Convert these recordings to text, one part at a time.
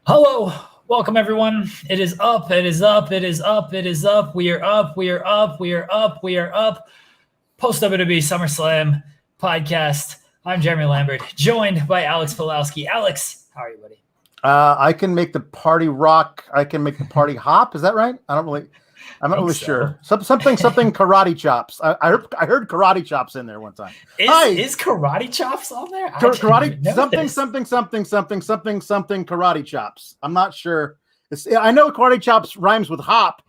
Hello, welcome everyone. It is up, it is up, it is up, it is up. We are up, we are up, we are up, we are up. Post WWE SummerSlam podcast. I'm Jeremy Lambert, joined by Alex Pawlowski. Alex, how are you, buddy? I can make the party rock. I can make the party hop. Is that right? I'm not really sure. Something karate chops. I heard karate chops in there one time. Is karate chops on there? Karate something karate chops. I'm not sure. I know karate chops rhymes with hop,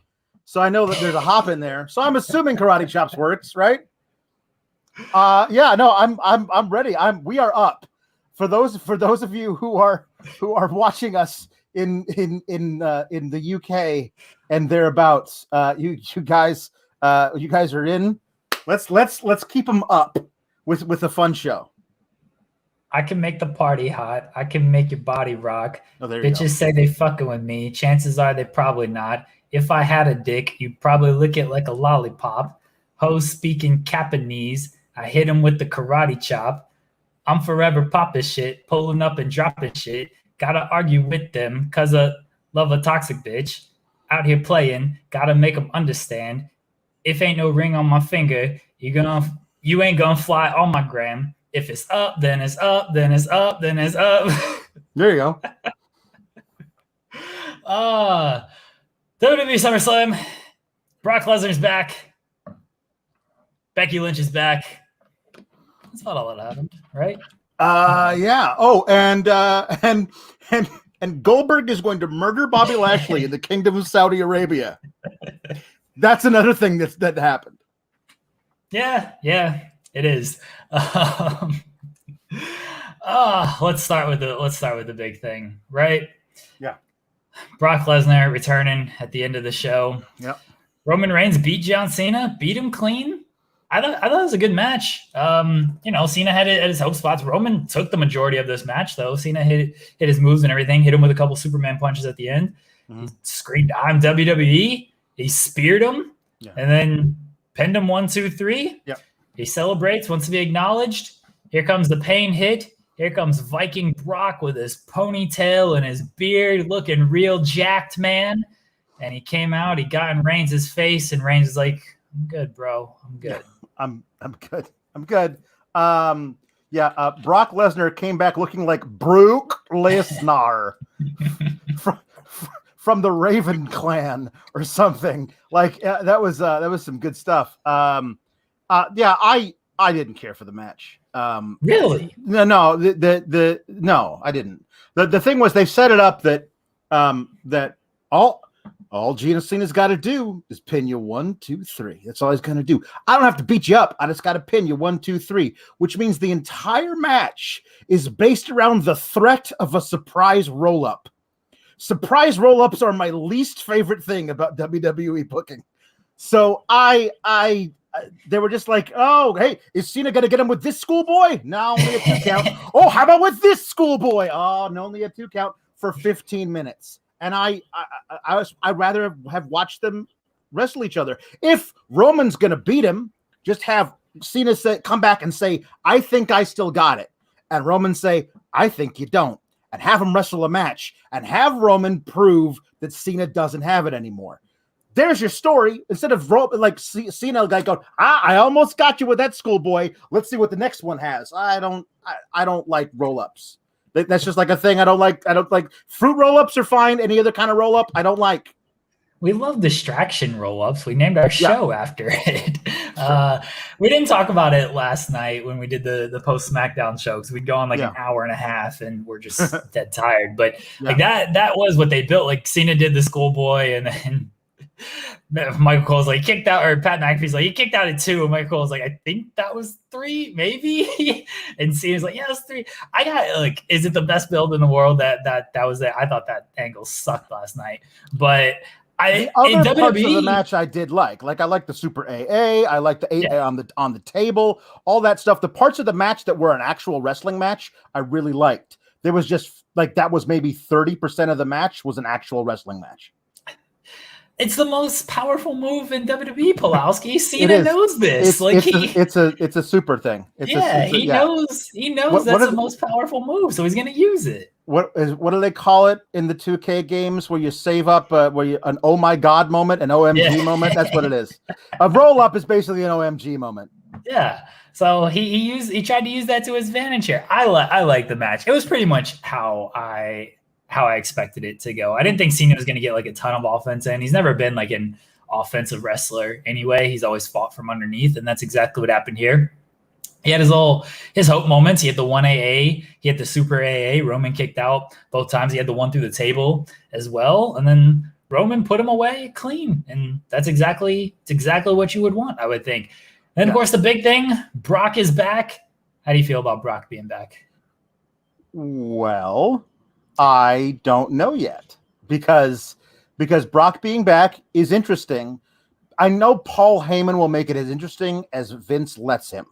so I know that there's a hop in there. So I'm assuming karate chops works, right? I'm ready. We are up. For those of you who are watching us in the UK and thereabouts, you guys are in. Let's keep them up with a fun show. I can make the party hot. I can make your body rock. Oh, there you go. Bitches say they fucking with me. Chances are they probably not. If I had a dick, you'd probably lick it like a lollipop. Hoes speaking Japanese. I hit him with the karate chop. I'm forever popping shit, pulling up and dropping shit. Gotta argue with them because I love a toxic bitch. Out here playing, gotta make them understand. If ain't no ring on my finger, you ain't gonna fly on my gram. If it's up, then it's up, then it's up, then it's up. There you go. WWE SummerSlam. Brock Lesnar's back. Becky Lynch is back. That's about all that happened, right? Yeah. Oh, and Goldberg is going to murder Bobby Lashley in the Kingdom of Saudi Arabia. That's another thing that happened. Yeah, it is. Let's start with the big thing, right? Yeah. Brock Lesnar returning at the end of the show. Yep. Roman Reigns beat John Cena, beat him clean. I thought it was a good match. Cena had it at his hope spots. Roman took the majority of this match, though. Cena hit his moves and everything, hit him with a couple Superman punches at the end. Mm-hmm. He screamed, "I'm WWE." He speared him, and then pinned him 1, 2, 3. Yep. He celebrates, wants to be acknowledged. Here comes the pain hit. Here comes Viking Brock with his ponytail and his beard, looking real jacked, man. And he came out. He got in Reigns' face, and Reigns is like, "I'm good, bro. I'm good." Yeah. I'm good. I'm good. Brock Lesnar came back looking like Brook Lesnar from the Raven clan or something. Like that was some good stuff. I didn't care for the match. Really? No, no, I didn't. The thing was they set it up that that all Gina Cena's got to do is pin you 1, 2, 3. That's all he's going to do. I don't have to beat you up. I just got to pin you 1, 2, 3, which means the entire match is based around the threat of a surprise roll-up. Surprise roll-ups are my least favorite thing about WWE booking. So they were just like, oh, hey, is Cena going to get him with this schoolboy? No, only a 2 count. Oh, how about with this schoolboy? Oh, no, only a 2 count for 15 minutes. And I'd rather have watched them wrestle each other. If Roman's going to beat him, just have Cena come back and say, "I think I still got it." And Roman say, "I think you don't." And have him wrestle a match and have Roman prove that Cena doesn't have it anymore. There's your story. Instead of like Cena guy going, "I almost got you with that schoolboy. Let's see what the next one has." I don't like roll-ups. That's just like a thing I don't like. I don't like fruit roll-ups are fine. Any other kind of roll-up I don't like. We love distraction roll-ups. We named our show after it. We didn't talk about it last night when we did the post SmackDown show because we'd go on an hour and a half and we're just dead tired. But like that was what they built. Like Cena did the schoolboy, and then Michael Cole's like kicked out, or Pat McAfee's like he kicked out at 2, and Michael Cole's like, I think that was 3, maybe. And Cena's like, yeah, it's 3. I got like, is it the best build in the world? That was it. I thought that angle sucked last night, but other parts of the match I did like I like the Super AA. I like the AA on the table, all that stuff. The parts of the match that were an actual wrestling match, I really liked. There was just like that was maybe 30% of the match was an actual wrestling match. It's the most powerful move in WWE, Pawlowski. Cena knows this. It's a super thing. He knows that's the most powerful move, so he's going to use it. What do they call it in the 2K games where you save up an oh my god moment, an OMG moment? That's what it is. A roll up is basically an OMG moment. Yeah. So he tried to use that to his advantage here. I like the match. It was pretty much how I expected it to go. I didn't think Cena was going to get like a ton of offense in. He's never been like an offensive wrestler anyway. He's always fought from underneath, and that's exactly what happened here. He had his hope moments. He had the 1AA. He had the super AA. Roman kicked out both times. He had the one through the table as well. And then Roman put him away clean. And it's exactly what you would want, I would think. And of course, the big thing, Brock is back. How do you feel about Brock being back? Well, I don't know yet because Brock being back is interesting. I know Paul Heyman will make it as interesting as Vince lets him.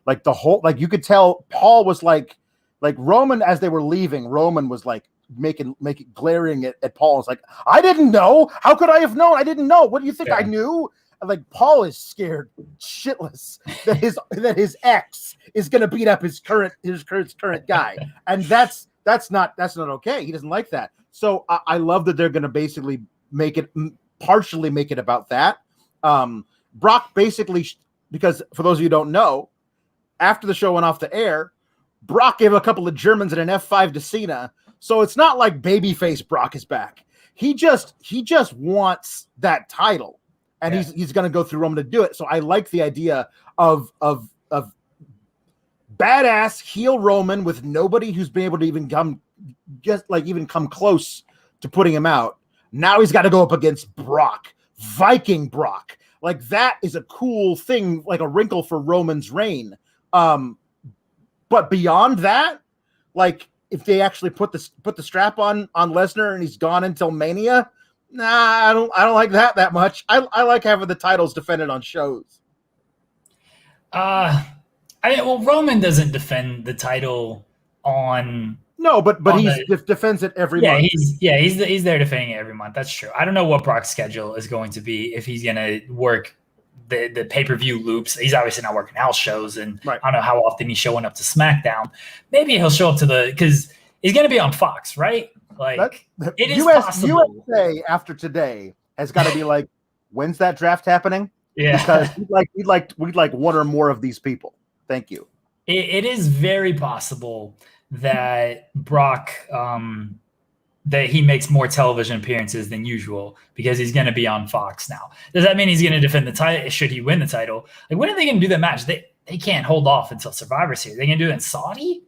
Like you could tell Paul was like Roman as they were leaving. Roman was like making glaring at Paul. It's like, I didn't know. How could I have known? I didn't know. What do you think I knew? Like Paul is scared shitless that his ex is going to beat up his current guy, and that's not okay. He doesn't like that. So I love that they're going to basically partially make it about that. Brock basically, because for those of you who don't know, after the show went off the air, Brock gave a couple of Germans and an F5 to Cena. So it's not like babyface Brock is back. He just wants that title. And he's going to go through Roman to do it. So I like the idea of badass heel Roman with nobody who's been able to even come close to putting him out. Now he's got to go up against Brock, Viking Brock. Like that is a cool thing, like a wrinkle for Roman's reign. But beyond that, like if they actually put the strap on Lesnar and he's gone until Mania. Nah, I don't like that much. I like having the titles defended on shows. Roman doesn't defend the title on. No, but he defends it every month. He's there defending it every month. That's true. I don't know what Brock's schedule is going to be if he's going to work the pay-per-view loops. He's obviously not working house shows, and I don't know how often he's showing up to SmackDown. Maybe he'll show up because he's going to be on Fox, right? Like it is possible. USA after today has got to be like, when's that draft happening? Yeah, because we'd like one or more of these people. Thank you. It is very possible that Brock that he makes more television appearances than usual because he's going to be on Fox now. Does that mean he's going to defend the title? Should he win the title? Like, when are they going to do that match? They can't hold off until Survivor Series. They're going to do it in Saudi?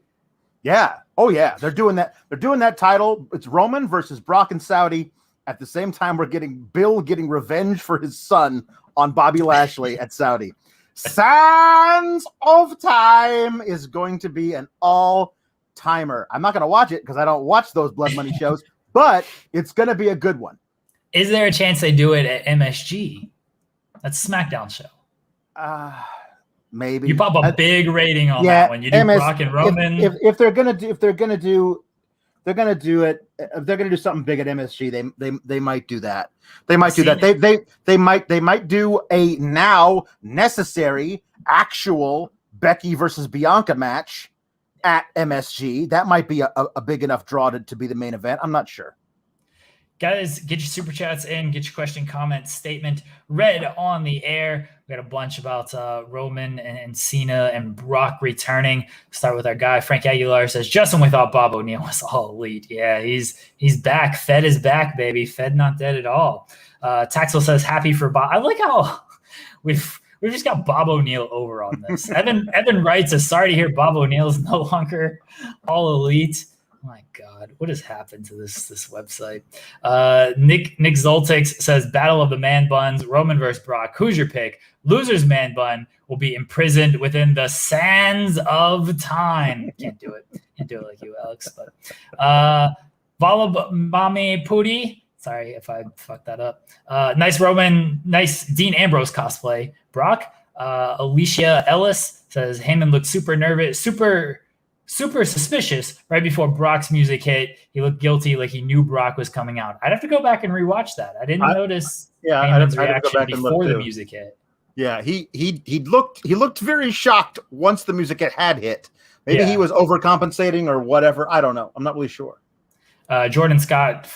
Yeah. Oh yeah. They're doing that. They're doing that title. It's Roman versus Brock in Saudi. At the same time, we're getting Bill getting revenge for his son on Bobby Lashley at Saudi. Sands of Time is going to be an all-timer. I'm not going to watch it because I don't watch those Blood Money shows, but it's going to be a good one. Is there a chance they do it at MSG? That's a SmackDown show. Maybe you pop a big rating on that one. You do Brock and Roman. If they're gonna do it. If they're gonna do something big at MSG, they might do that. They might do that. They might do a now necessary actual Becky versus Bianca match at MSG. That might be a big enough draw to be the main event. I'm not sure. Guys, get your super chats in, get your question, comment, statement read on the air. We got a bunch about Roman and Cena and Brock returning. Start with our guy, Frank Aguilar says, Justin, we thought Bob O'Neill was all elite. Yeah, he's back. Fed is back, baby. Fed not dead at all. Taxel says, happy for Bob. I like how we've just got Bob O'Neill over on this. Evan writes, sorry to hear Bob O'Neill is no longer all elite. My God, what has happened to this website? Nick Zoltix says, Battle of the Man Buns, Roman versus Brock. Who's your pick? Loser's man bun will be imprisoned within the sands of time. Can't do it like you, Alex. But Valabami Pudi. Sorry if I fucked that up. Nice Dean Ambrose cosplay. Brock. Alicia Ellis says Heyman looks super nervous, super suspicious right before Brock's music hit. He looked guilty, like he knew Brock was coming out. I'd have to go back and rewatch that. I didn't notice Heyman's reaction before the music hit. Yeah, he looked very shocked once the music had hit. Maybe he was overcompensating or whatever. I don't know. I'm not really sure. Jordan Scott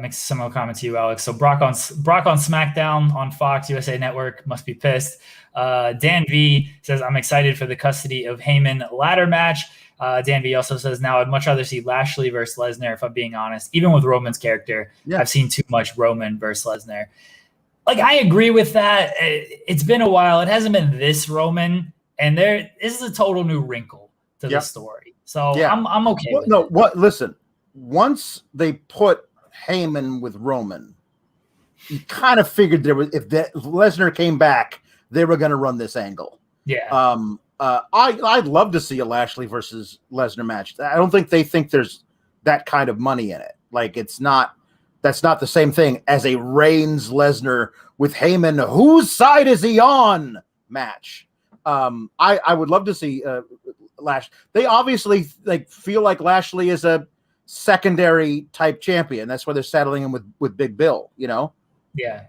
makes a similar comment to you, Alex. So Brock on SmackDown on Fox USA Network must be pissed. Dan V says, I'm excited for the custody of Heyman ladder match. Dan V also says, now I'd much rather see Lashley versus Lesnar, if I'm being honest. Even with Roman's character, I've seen too much Roman versus Lesnar. Like, I agree with that. It's been a while. It hasn't been this Roman, and this is a total new wrinkle to the story. So I'm okay with it. Listen, once they put Heyman with Roman, you kind of figured if Lesnar came back, they were going to run this angle. Yeah. I'd love to see a Lashley versus Lesnar match. I don't think they think there's that kind of money in it. Like, that's not the same thing as a Reigns Lesnar with Heyman. Whose side is he on match? I would love to see Lash. They obviously feel like Lashley is a secondary type champion. That's why they're saddling him with Big Bill, you know? Yeah.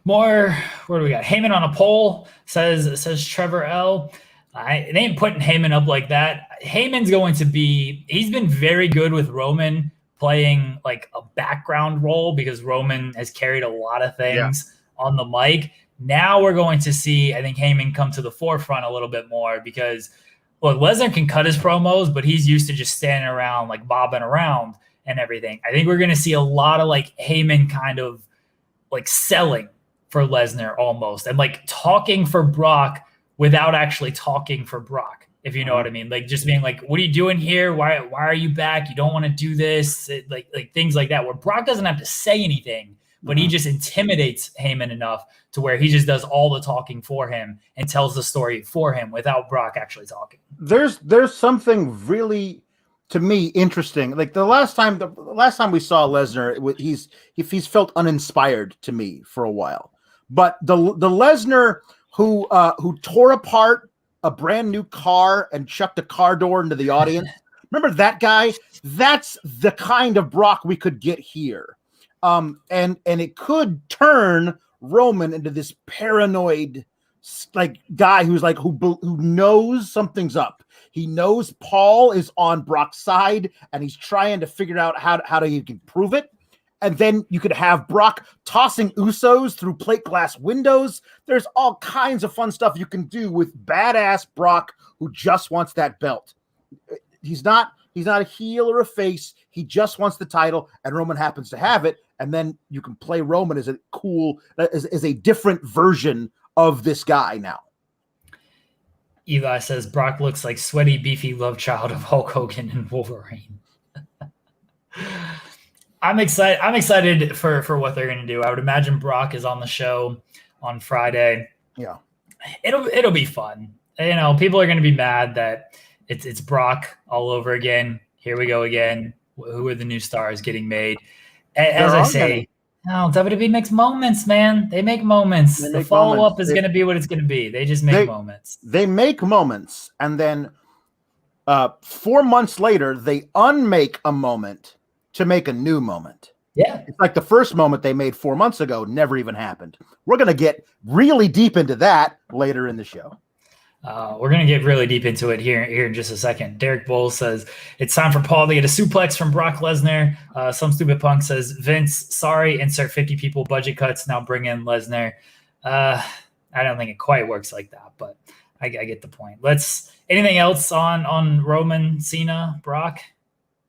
Where do we got? Heyman on a pole, says Trevor L. They ain't putting Heyman up like that. Heyman's he's been very good with Roman playing like a background role because Roman has carried a lot of things on the mic. Now we're going to see, I think, Heyman come to the forefront a little bit more because, look, Lesnar can cut his promos, but he's used to just standing around, like bobbing around and everything. I think we're going to see a lot of like Heyman kind of like selling for Lesnar almost and like talking for Brock without actually talking for Brock, if you know what I mean. Like just being like, what are you doing here? Why are you back? You don't want to do this. Like things like that, where Brock doesn't have to say anything, but he just intimidates Heyman enough to where he just does all the talking for him and tells the story for him without Brock actually talking. There's something really, to me, interesting. Like the last time we saw Lesnar, he's felt uninspired to me for a while. But the Lesnar who tore apart a brand new car and chucked a car door into the audience, remember that guy? That's the kind of Brock we could get here. And it could turn Roman into this paranoid like guy who's like who knows something's up. He knows Paul is on Brock's side, and he's trying to figure out how he can prove it. And then you could have Brock tossing Usos through plate glass windows. There's all kinds of fun stuff you can do with badass Brock who just wants that belt. He's not a heel or a face. He just wants the title, and Roman happens to have it. And then you can play Roman as a different version of this guy now. Eli says Brock looks like sweaty, beefy love child of Hulk Hogan and Wolverine. I'm excited for what they're going to do. I would imagine Brock is on the show on Friday. Yeah, it'll be fun. You know, people are going to be mad that it's Brock all over again. Here we go again. Who are the new stars getting made? As I say, WWE makes moments, man. They make moments. The follow-up is going to be what it's going to be. They just make moments. They make moments, and then 4 months later, they unmake a moment to make a new moment. Yeah. It's like the first moment they made 4 months ago never even happened. We're going to get really deep into that later in the show. We're going to get really deep into it here in just a second. Derek Bowles says, it's time for Paul to get a suplex from Brock Lesnar. Some stupid punk says, Vince, sorry, insert 50 people, budget cuts, now bring in Lesnar. I don't think it quite works like that, but I get the point. Anything else on Roman, Cena, Brock?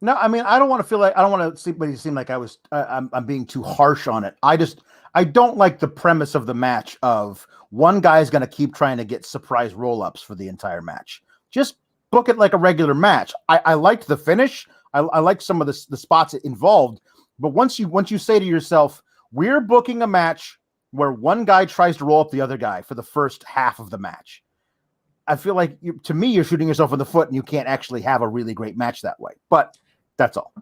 No, I mean, I don't want to seem like I'm being too harsh on it. I don't like the premise of the match of one guy's going to keep trying to get surprise roll-ups for the entire match. Just book it like a regular match. I liked the finish. I liked some of the spots involved. But once you say to yourself, we're booking a match where one guy tries to roll up the other guy for the first half of the match, I feel like, to me, you're shooting yourself in the foot and you can't actually have a really great match that way. But that's all.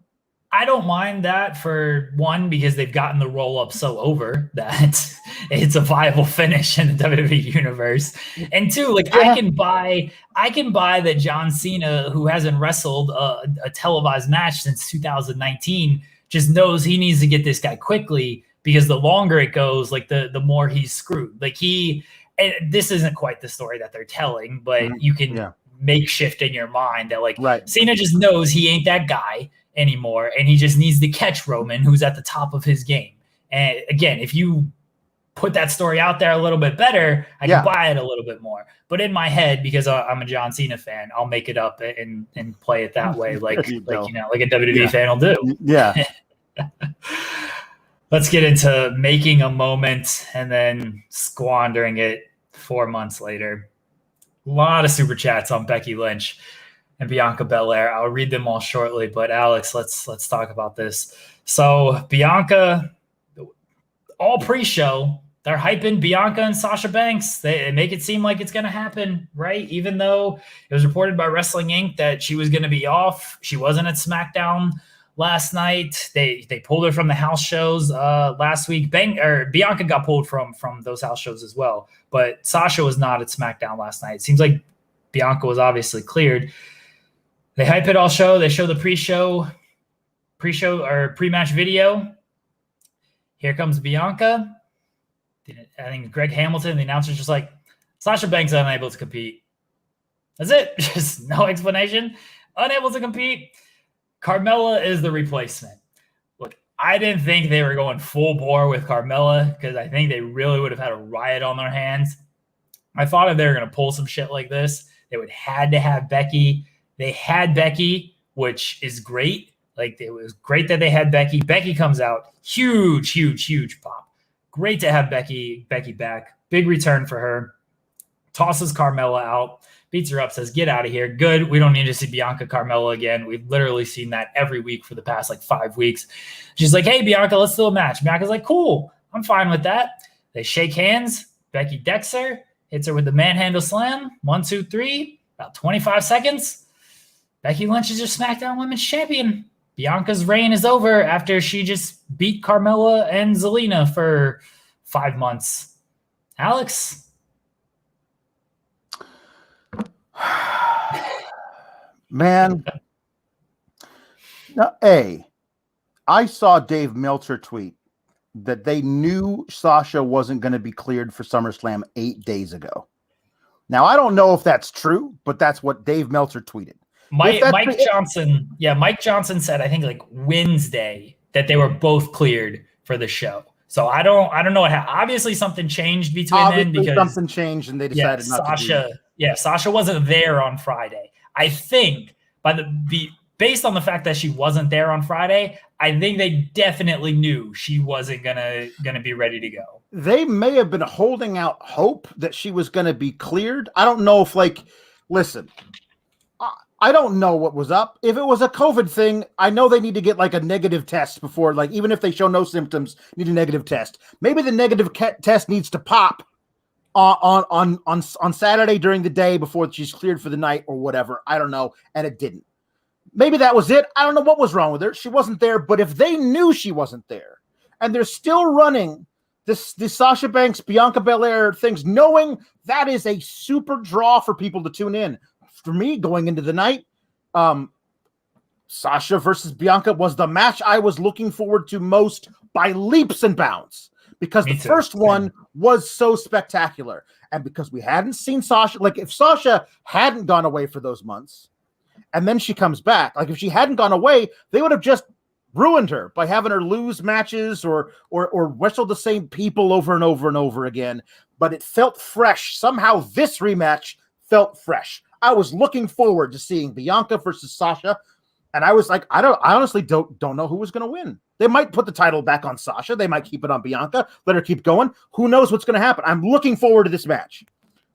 I don't mind that, for one, because they've gotten the roll up so over that it's a viable finish in the WWE universe. And two, like I can buy that John Cena, who hasn't wrestled a televised match since 2019, just knows he needs to get this guy quickly, because the longer it goes, like the more he's screwed. Like and this isn't quite the story that they're telling, but you can makeshift in your mind that Cena just knows he ain't that guy anymore, and he just needs to catch Roman, who's at the top of his game. And again, if you put that story out there a little bit better, I can buy it a little bit more. But in my head, because I'm a John Cena fan, I'll make it up and play it that way, like a WWE fan will do. Yeah. Let's get into making a moment and then squandering it 4 months later. A lot of super chats on Becky Lynch and Bianca Belair. I'll read them all shortly, but Alex, let's talk about this. So Bianca, all pre-show, they're hyping Bianca and Sasha Banks. They make it seem like it's going to happen, right? Even though it was reported by Wrestling Inc. that she was going to be off. She wasn't at SmackDown last night. They pulled her from the house shows last week. Bianca got pulled from those house shows as well, but Sasha was not at SmackDown last night. It seems like Bianca was obviously cleared. They hype it all show. They show the pre-show or pre-match video. Here comes Bianca. I think Greg Hamilton, the announcer's just like, Sasha Banks unable to compete. That's it. Just no explanation. Unable to compete. Carmella is the replacement. Look, I didn't think they were going full bore with Carmella, because I think they really would have had a riot on their hands. I thought if they were going to pull some shit like this, they would had to have Becky. They had Becky, which is great. Like, it was great that they had Becky. Becky comes out, huge pop. Great to have Becky back. Big return for her. Tosses Carmella out, beats her up, says, get out of here. Good. We don't need to see Bianca Carmella again. We've literally seen that every week for the past 5 weeks. She's like, hey, Bianca, let's do a match. Bianca's like, cool. I'm fine with that. They shake hands. Becky decks her, hits her with the manhandle slam. 1, 2, 3, about 25 seconds. Becky Lynch is your SmackDown Women's Champion. Bianca's reign is over after she just beat Carmella and Zelina for 5 months. Alex? Man. Now, I saw Dave Meltzer tweet that they knew Sasha wasn't going to be cleared for SummerSlam 8 days ago. Now, I don't know if that's true, but that's what Dave Meltzer tweeted. Mike Johnson said, I think Wednesday, that they were both cleared for the show. So I don't know what happened. Obviously something changed between then, because something changed and they decided not to do it. Sasha wasn't there on Friday. I think based on the fact that she wasn't there on Friday, I think they definitely knew she wasn't gonna be ready to go. They may have been holding out hope that she was going to be cleared. I don't know if listen, I don't know what was up. If it was a COVID thing, I know they need to get a negative test before, even if they show no symptoms, need a negative test. Maybe the negative test needs to pop on Saturday during the day before she's cleared for the night or whatever. I don't know. And it didn't. Maybe that was it. I don't know what was wrong with her. She wasn't there. But if they knew she wasn't there and they're still running this Sasha Banks, Bianca Belair things, knowing that is a super draw for people to tune in. For me, going into the night, Sasha versus Bianca was the match I was looking forward to most by leaps and bounds, because the first one was so spectacular. And because we hadn't seen Sasha, if Sasha hadn't gone away for those months and then she comes back, if she hadn't gone away, they would have just ruined her by having her lose matches or wrestle the same people over and over and over again. But it felt fresh. Somehow this rematch felt fresh. I was looking forward to seeing Bianca versus Sasha, and I was like, I honestly don't know who was going to win. They might put the title back on Sasha. They might keep it on Bianca. Let her keep going. Who knows what's going to happen? I'm looking forward to this match.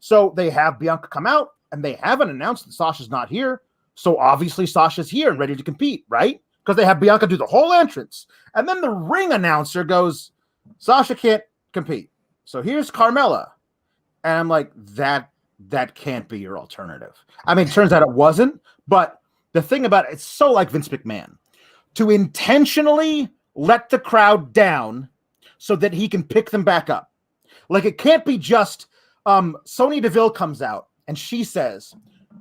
So they have Bianca come out, and they haven't announced that Sasha's not here. So obviously Sasha's here and ready to compete, right? Because they have Bianca do the whole entrance. And then the ring announcer goes, Sasha can't compete. So here's Carmella. And I'm like, that can't be your alternative. I mean, it turns out it wasn't, but the thing about it's so like Vince McMahon. to intentionally let the crowd down so that he can pick them back up. Like, it can't be just Sonya Deville comes out and she says,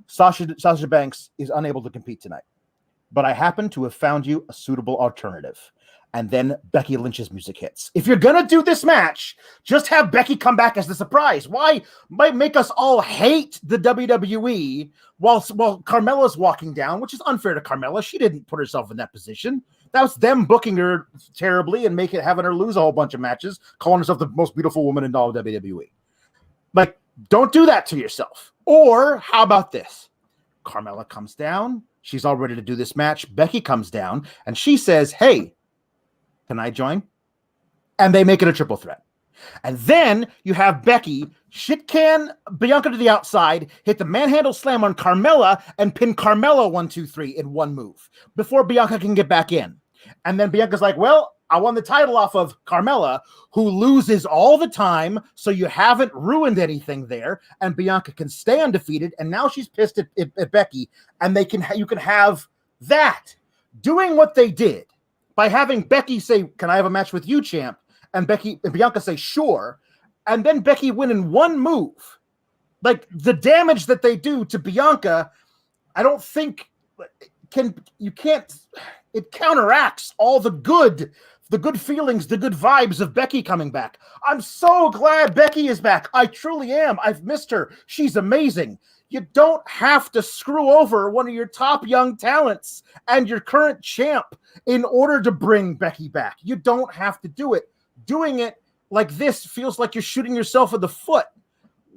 Sasha Banks is unable to compete tonight, but I happen to have found you a suitable alternative. And then Becky Lynch's music hits. If you're going to do this match, just have Becky come back as the surprise. Why make us all hate the WWE while Carmella's walking down, which is unfair to Carmella. She didn't put herself in that position. That was them booking her terribly and having her lose a whole bunch of matches, calling herself the most beautiful woman in all of WWE. Like, don't do that to yourself. Or how about this? Carmella comes down. She's all ready to do this match. Becky comes down and she says, hey, can I join? And they make it a triple threat. And then you have Becky shit can Bianca to the outside, hit the manhandle slam on Carmella, and pin Carmella 1, 2, 3 in one move before Bianca can get back in. And then Bianca's like, well, I won the title off of Carmella, who loses all the time, so you haven't ruined anything there. And Bianca can stay undefeated, and now she's pissed at Becky, and you can have that. Doing what they did by having Becky say, can I have a match with you, champ? And Bianca say, sure. And then Becky win in one move. Like, the damage that they do to Bianca, I don't think it counteracts all the good feelings, the good vibes of Becky coming back. I'm so glad Becky is back. I truly am. I've missed her. She's amazing. You don't have to screw over one of your top young talents and your current champ in order to bring Becky back. You don't have to do it. Doing it like this feels like you're shooting yourself in the foot.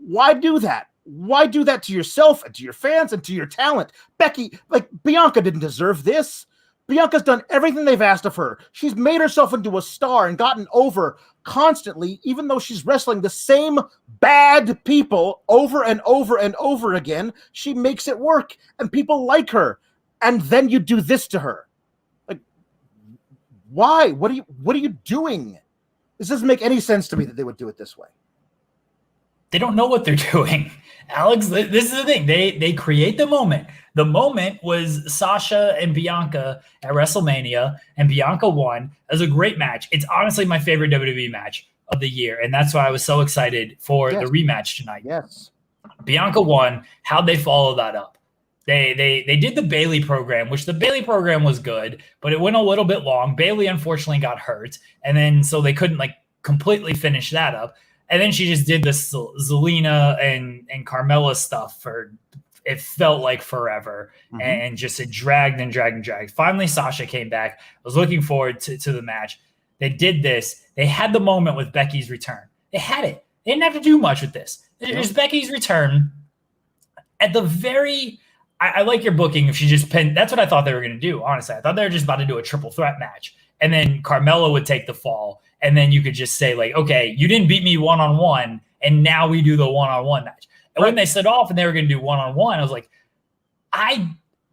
Why do that? Why do that to yourself and to your fans and to your talent? Bianca didn't deserve this. Bianca's done everything they've asked of her. She's made herself into a star and gotten over constantly, even though she's wrestling the same bad people over and over and over again. She makes it work, and people like her. And then you do this to her. Like, why? What are you doing? This doesn't make any sense to me that they would do it this way. They don't know what they're doing. Alex, this is the thing. They create the moment. The moment was Sasha and Bianca at WrestleMania, and Bianca won. It was a great match. It's honestly my favorite WWE match of the year, and that's why I was so excited for the rematch tonight. Yes. Bianca won. How'd they follow that up? They did the Bayley program, which the Bayley program was good, but it went a little bit long. Bayley unfortunately got hurt, and then so they couldn't completely finish that up. And then she just did this Zelina and Carmella stuff for, it felt like forever, and just it dragged and dragged and dragged. Finally, Sasha came back. I was looking forward to the match. They did this. They had the moment with Becky's return. They had it. They didn't have to do much with this. There's Becky's return. At the very, I like your booking. If she just pinned, that's what I thought they were going to do. Honestly, I thought they were just about to do a triple threat match, and then Carmella would take the fall. And then you could just say, okay, you didn't beat me one-on-one, and now we do the one-on-one match. And when they set off and they were going to do one-on-one, I was like, I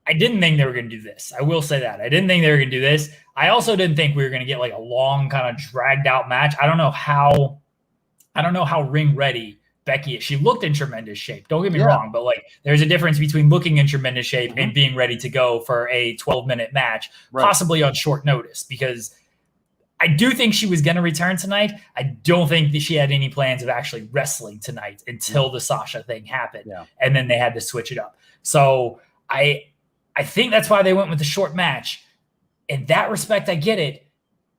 didn't think they were going to do this. I will say that. I didn't think they were going to do this. I also didn't think we were going to get a long kind of dragged out match. I don't know how ring ready Becky is. She looked in tremendous shape. Don't get me wrong, but there's a difference between looking in tremendous shape and being ready to go for a 12-minute match, possibly on short notice, because I do think she was going to return tonight. I don't think that she had any plans of actually wrestling tonight until the Sasha thing happened. Yeah. And then they had to switch it up. So I think that's why they went with the short match. In that respect, I get it.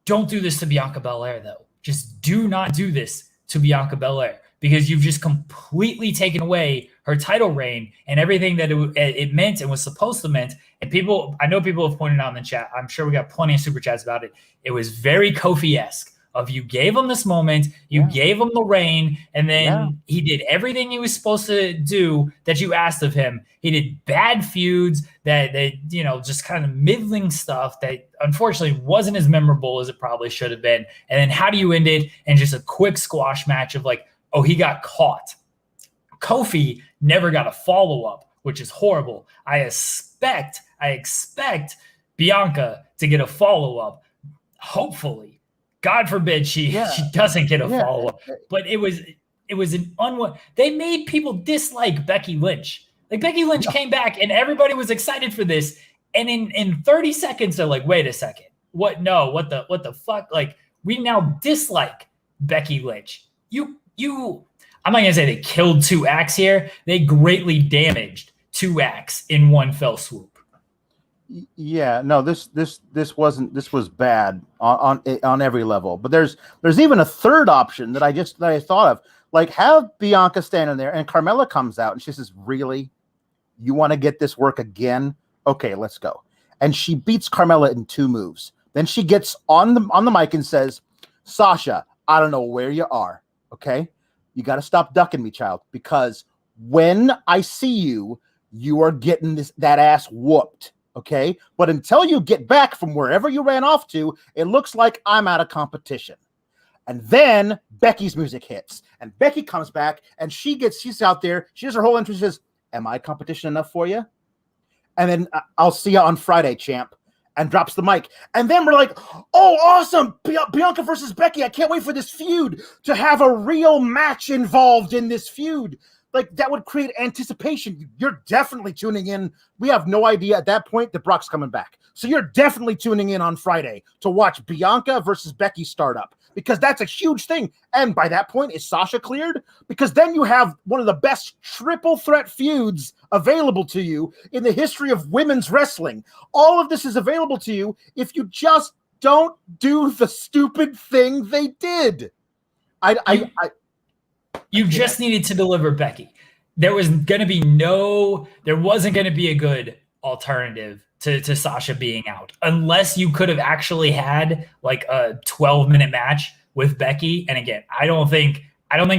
Don't do this to Bianca Belair, though. Just do not do this to Bianca Belair, because you've just completely taken away her title reign and everything that it meant and was supposed to mean. And I know people have pointed out in the chat, I'm sure we got plenty of super chats about it. It was very Kofi-esque of you gave him this moment, you gave him the reign, and then he did everything he was supposed to do that you asked of him. He did bad feuds that just kind of middling stuff that unfortunately wasn't as memorable as it probably should have been. And then how do you end it in just a quick squash match of he got caught. Kofi never got a follow-up, which is horrible. I expect Bianca to get a follow-up. Hopefully. God forbid she doesn't get a follow-up. But it was they made people dislike Becky Lynch. Becky Lynch came back and everybody was excited for this. And in 30 seconds, they're like, wait a second. What? No, what the fuck? Like, we now dislike Becky Lynch. I'm not going to say they killed 2 acts here. They greatly damaged 2 acts in one fell swoop. Yeah, no, this was bad on every level. But there's even a third option that I thought of. Like, have Bianca standing there and Carmella comes out and she says, "Really? You want to get this work again? Okay, let's go." And she beats Carmella in 2 moves. Then she gets on the mic and says, "Sasha, I don't know where you are. Okay? You got to stop ducking me, child, because when I see you, you are getting that ass whooped. Okay? But until you get back from wherever you ran off to, it looks like I'm out of competition." And then Becky's music hits, and Becky comes back, and she's out there. She does her whole entrance, says, "Am I competition enough for you? And then I'll see you on Friday, champ," and drops the mic. And then we're like, "Oh, awesome. Bianca versus Becky. I can't wait for this feud to have a real match involved in this feud." Like, that would create anticipation. You're definitely tuning in. We have no idea at that point that Brock's coming back. So you're definitely tuning in on Friday to watch Bianca versus Becky start up, because that's a huge thing. And by that point, is Sasha cleared? Because then you have one of the best triple threat feuds available to you in the history of women's wrestling. All of this is available to you if you just don't do the stupid thing they did. You just needed to deliver Becky. There wasn't going to be a good alternative to Sasha being out, unless you could have actually had like a 12-minute match with Becky. And again, I don't think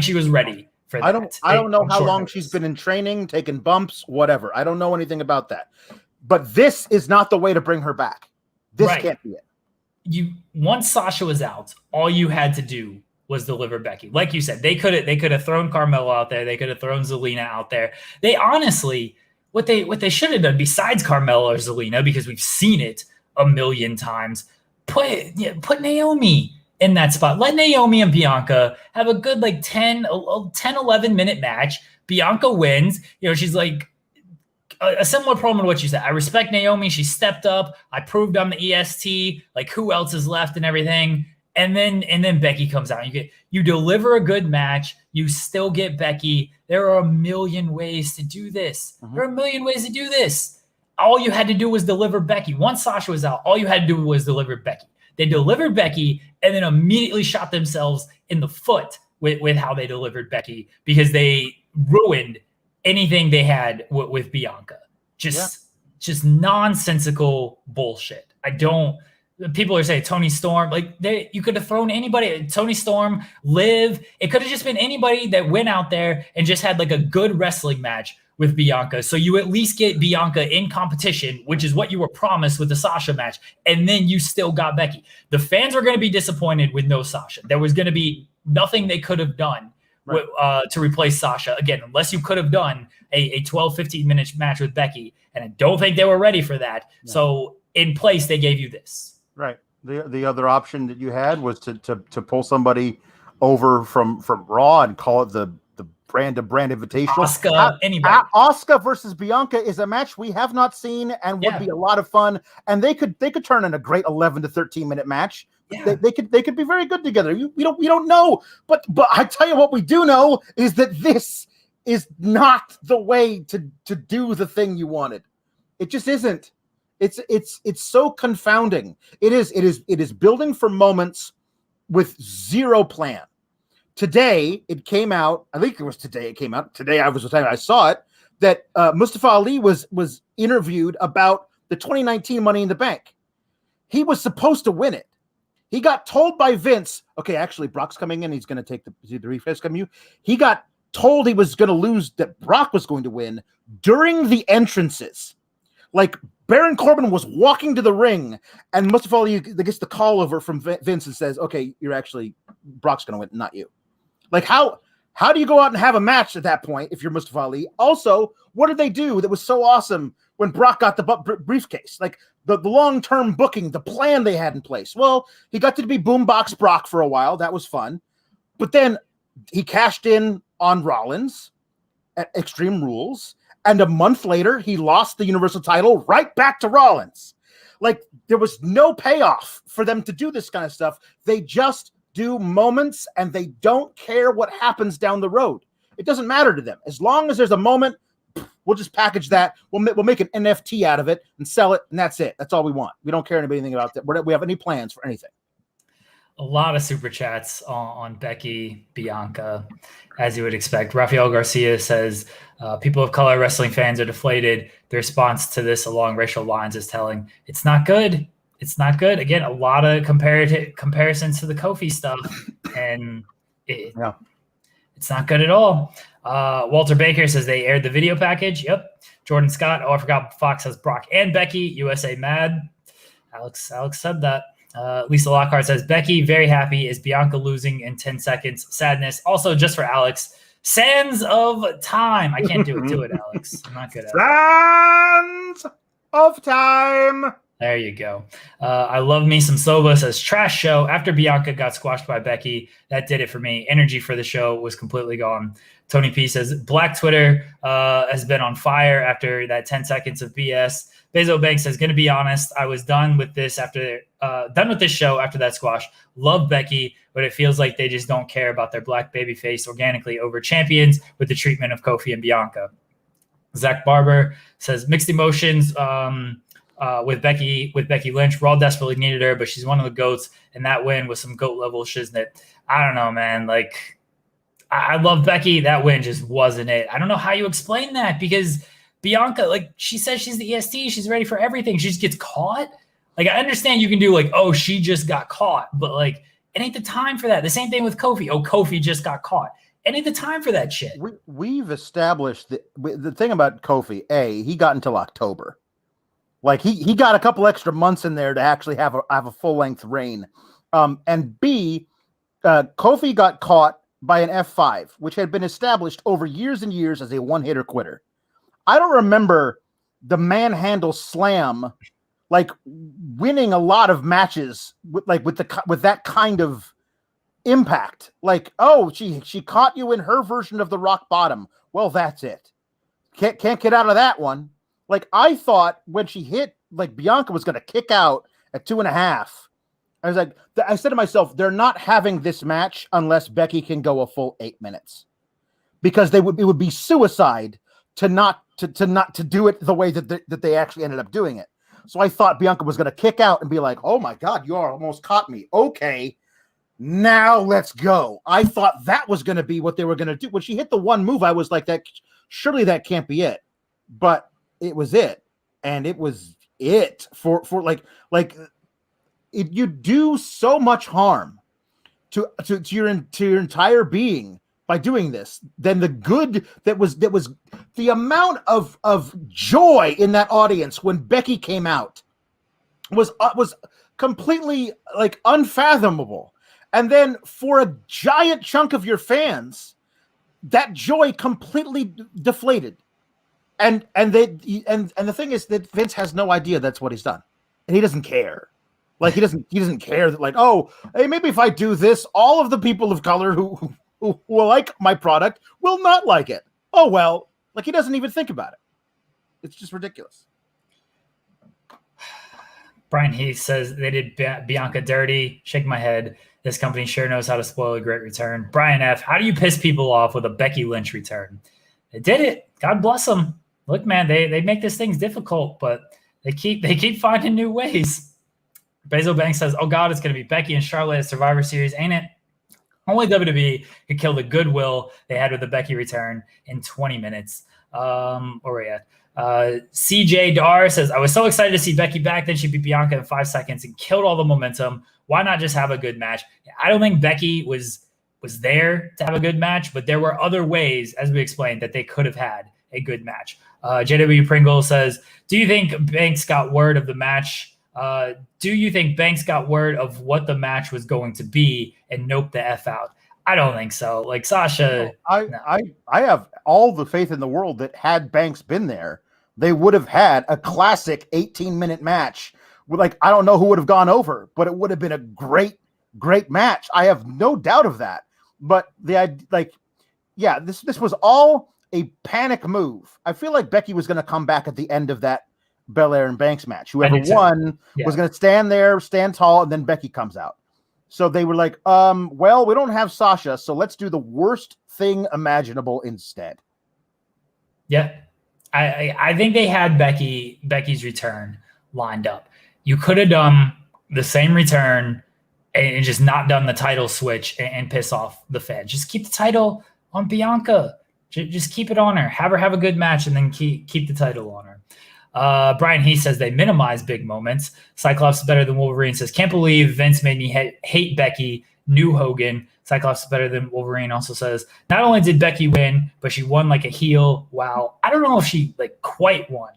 she was ready for that. I don't know how long she's been in training, taking bumps, whatever. I don't know anything about that. But this is not the way to bring her back. This can't be it. Once Sasha was out, all you had to do was deliver Becky. Like you said, they could have thrown Carmella out there. They could have thrown Zelina out there. They honestly, what they should have done, besides Carmella or Zelina, because we've seen it a million times, put Naomi in that spot. Let Naomi and Bianca have a good 10, 11 minute match. Bianca wins. She's like a similar promo to what you said. I respect Naomi. She stepped up. I proved I'm the EST. Like, who else is left and everything. And then Becky comes out. You deliver a good match. You still get Becky. There are a million ways to do this. Mm-hmm. There are a million ways to do this. All you had to do was deliver Becky. Once Sasha was out, all you had to do was deliver Becky. They delivered Becky and then immediately shot themselves in the foot with how they delivered Becky, because they ruined anything they had with Bianca. Just nonsensical bullshit. People are saying Toni Storm, you could have thrown anybody, Toni Storm, Liv. It could have just been anybody that went out there and just had a good wrestling match with Bianca. So you at least get Bianca in competition, which is what you were promised with the Sasha match. And then you still got Becky. The fans were going to be disappointed with no Sasha. There was going to be nothing they could have done to replace Sasha. Again, unless you could have done a 12, 15-minute match with Becky. And I don't think they were ready for that. No. So in place, they gave you this. Right. The other option that you had was to pull somebody over from Raw and call it the brand invitational. Asuka versus Bianca is a match we have not seen and would be a lot of fun. And they could turn in a great 11 to 13-minute match. Yeah. They could be very good together. We don't know, but I tell you what we do know is that this is not the way to do the thing you wanted. It just isn't. It's so confounding. It is building for moments with zero plan. Today it came out. I think it was today it came out. Today I was the time I saw it that Mustafa Ali was interviewed about the 2019 Money in the Bank. He was supposed to win it. He got told by Vince, okay, actually Brock's coming in. He's going to take the refresh from you. He got told he was going to lose, that Brock was going to win during the entrances. Like, Baron Corbin was walking to the ring, and Mustafa Ali gets the call over from Vince and says, okay, Brock's going to win, not you. Like, how do you go out and have a match at that point if you're Mustafa Ali? Also, what did they do that was so awesome when Brock got the briefcase? Like, the long-term booking, the plan they had in place. Well, he got to be Boombox Brock for a while. That was fun. But then he cashed in on Rollins at Extreme Rules. And a month later, he lost the Universal title right back to Rollins. Like, there was no payoff for them to do this kind of stuff. They just do moments, and they don't care what happens down the road. It doesn't matter to them. As long as there's a moment, we'll just package that. We'll make an NFT out of it and sell it, and that's it. That's all we want. We don't care anything about that. We have any plans for anything. A lot of super chats on Becky, Bianca, as you would expect. Rafael Garcia says, people of color wrestling fans are deflated. The response to this along racial lines is telling. It's not good. It's not good. Again, a lot of comparisons to the Kofi stuff, and it's not good at all. Walter Baker says they aired the video package. Yep. Jordan Scott. Oh, I forgot Fox has Brock and Becky. USA mad. Alex said that. Lisa Lockhart says, Becky, very happy. Is Bianca losing in 10 seconds? Sadness. Also, just for Alex, sands of time. I can't do it. Do it, Alex. I'm not good at it. Sands of time. There you go. I love me some Soba says, trash show. After Bianca got squashed by Becky, that did it for me. Energy for the show was completely gone. Tony P says, Black Twitter has been on fire after that 10 seconds of BS. Bezo Banks says, going to be honest, I was done with this show after that squash. Love Becky, but it feels like they just don't care about their black babyface organically over champions with the treatment of Kofi and Bianca. Zach Barber says, mixed emotions with Becky Lynch. Raw desperately needed her, but she's one of the GOATs, and that win was some GOAT level shiznit. I don't know, man. Like, I love Becky. That win just wasn't it. I don't know how you explain that, because Bianca, like, she says she's the EST. She's ready for everything. She just gets caught. Like, I understand you can do like, oh, she just got caught, but like, it ain't the time for that. The same thing with Kofi. Oh, Kofi just got caught. It ain't the time for that shit. We've established the thing about Kofi. He got until October. Like, he got a couple extra months in there to actually have a full length reign. And B, Kofi got caught by an F5, which had been established over years and years as a one-hitter quitter. I don't remember the manhandle slam, like, winning a lot of matches with that kind of impact. Like, oh, she caught you in her version of the rock bottom. Well, that's it. Can't get out of that one. Like, I thought when she hit, like, Bianca was going to kick out at 2.5. I said to myself, they're not having this match unless Becky can go a full 8 minutes, because it would be suicide to not do it the way that they actually ended up doing it. So I thought Bianca was going to kick out and be like, oh my God, you almost caught me. Okay, now let's go. I thought that was going to be what they were going to do. When she hit the one move, I was like, that surely that can't be it. But it was it. And it was it for you do so much harm to your entire being by doing this. Then the good that was the amount of joy in that audience when Becky came out was completely, like, unfathomable. And then for a giant chunk of your fans, that joy completely deflated. And the thing is that Vince has no idea that's what he's done, and he doesn't care. Like, he doesn't care that, like, oh, hey, maybe if I do this, all of the people of color who like my product will not like it. Oh, well, like, he doesn't even think about it. It's just ridiculous. Brian Heath says they did Bianca dirty. Shake my head. This company sure knows how to spoil a great return. Brian F., how do you piss people off with a Becky Lynch return? They did it. God bless them. Look, man, they make these things difficult, but they keep finding new ways. Bezo Banks says, oh God, it's going to be Becky and Charlotte at Survivor Series, ain't it? Only WWE could kill the goodwill they had with the Becky return in 20 minutes. Where are we at? CJ Dar says, I was so excited to see Becky back. Then she beat Bianca in 5 seconds and killed all the momentum. Why not just have a good match? I don't think Becky was there to have a good match, but there were other ways, as we explained, that they could have had a good match. JW Pringle says, do you think Banks got word of the match? Do you think Banks got word of what the match was going to be and noped the F out? I don't think so. Like, Sasha. No, I have all the faith in the world that had Banks been there, they would have had a classic 18-minute match. Like, I don't know who would have gone over, but it would have been a great match. I have no doubt of that. But this was all a panic move. I feel like Becky was going to come back at the end of that Belair and Banks match. Whoever won was going to stand there, stand tall, and then Becky comes out. So they were like, well, we don't have Sasha, so let's do the worst thing imaginable instead. Yeah. I think they had Becky's return lined up. You could have done the same return and just not done the title switch and piss off the fans. Just keep the title on Bianca. Just keep it on her. Have her have a good match and then keep the title on her. Brian Heath says they minimize big moments. Cyclops is better than Wolverine says, can't believe Vince made me hate Becky. New Hogan. Cyclops is better than Wolverine also says, not only did Becky win, but she won like a heel. Wow. I don't know if she like quite won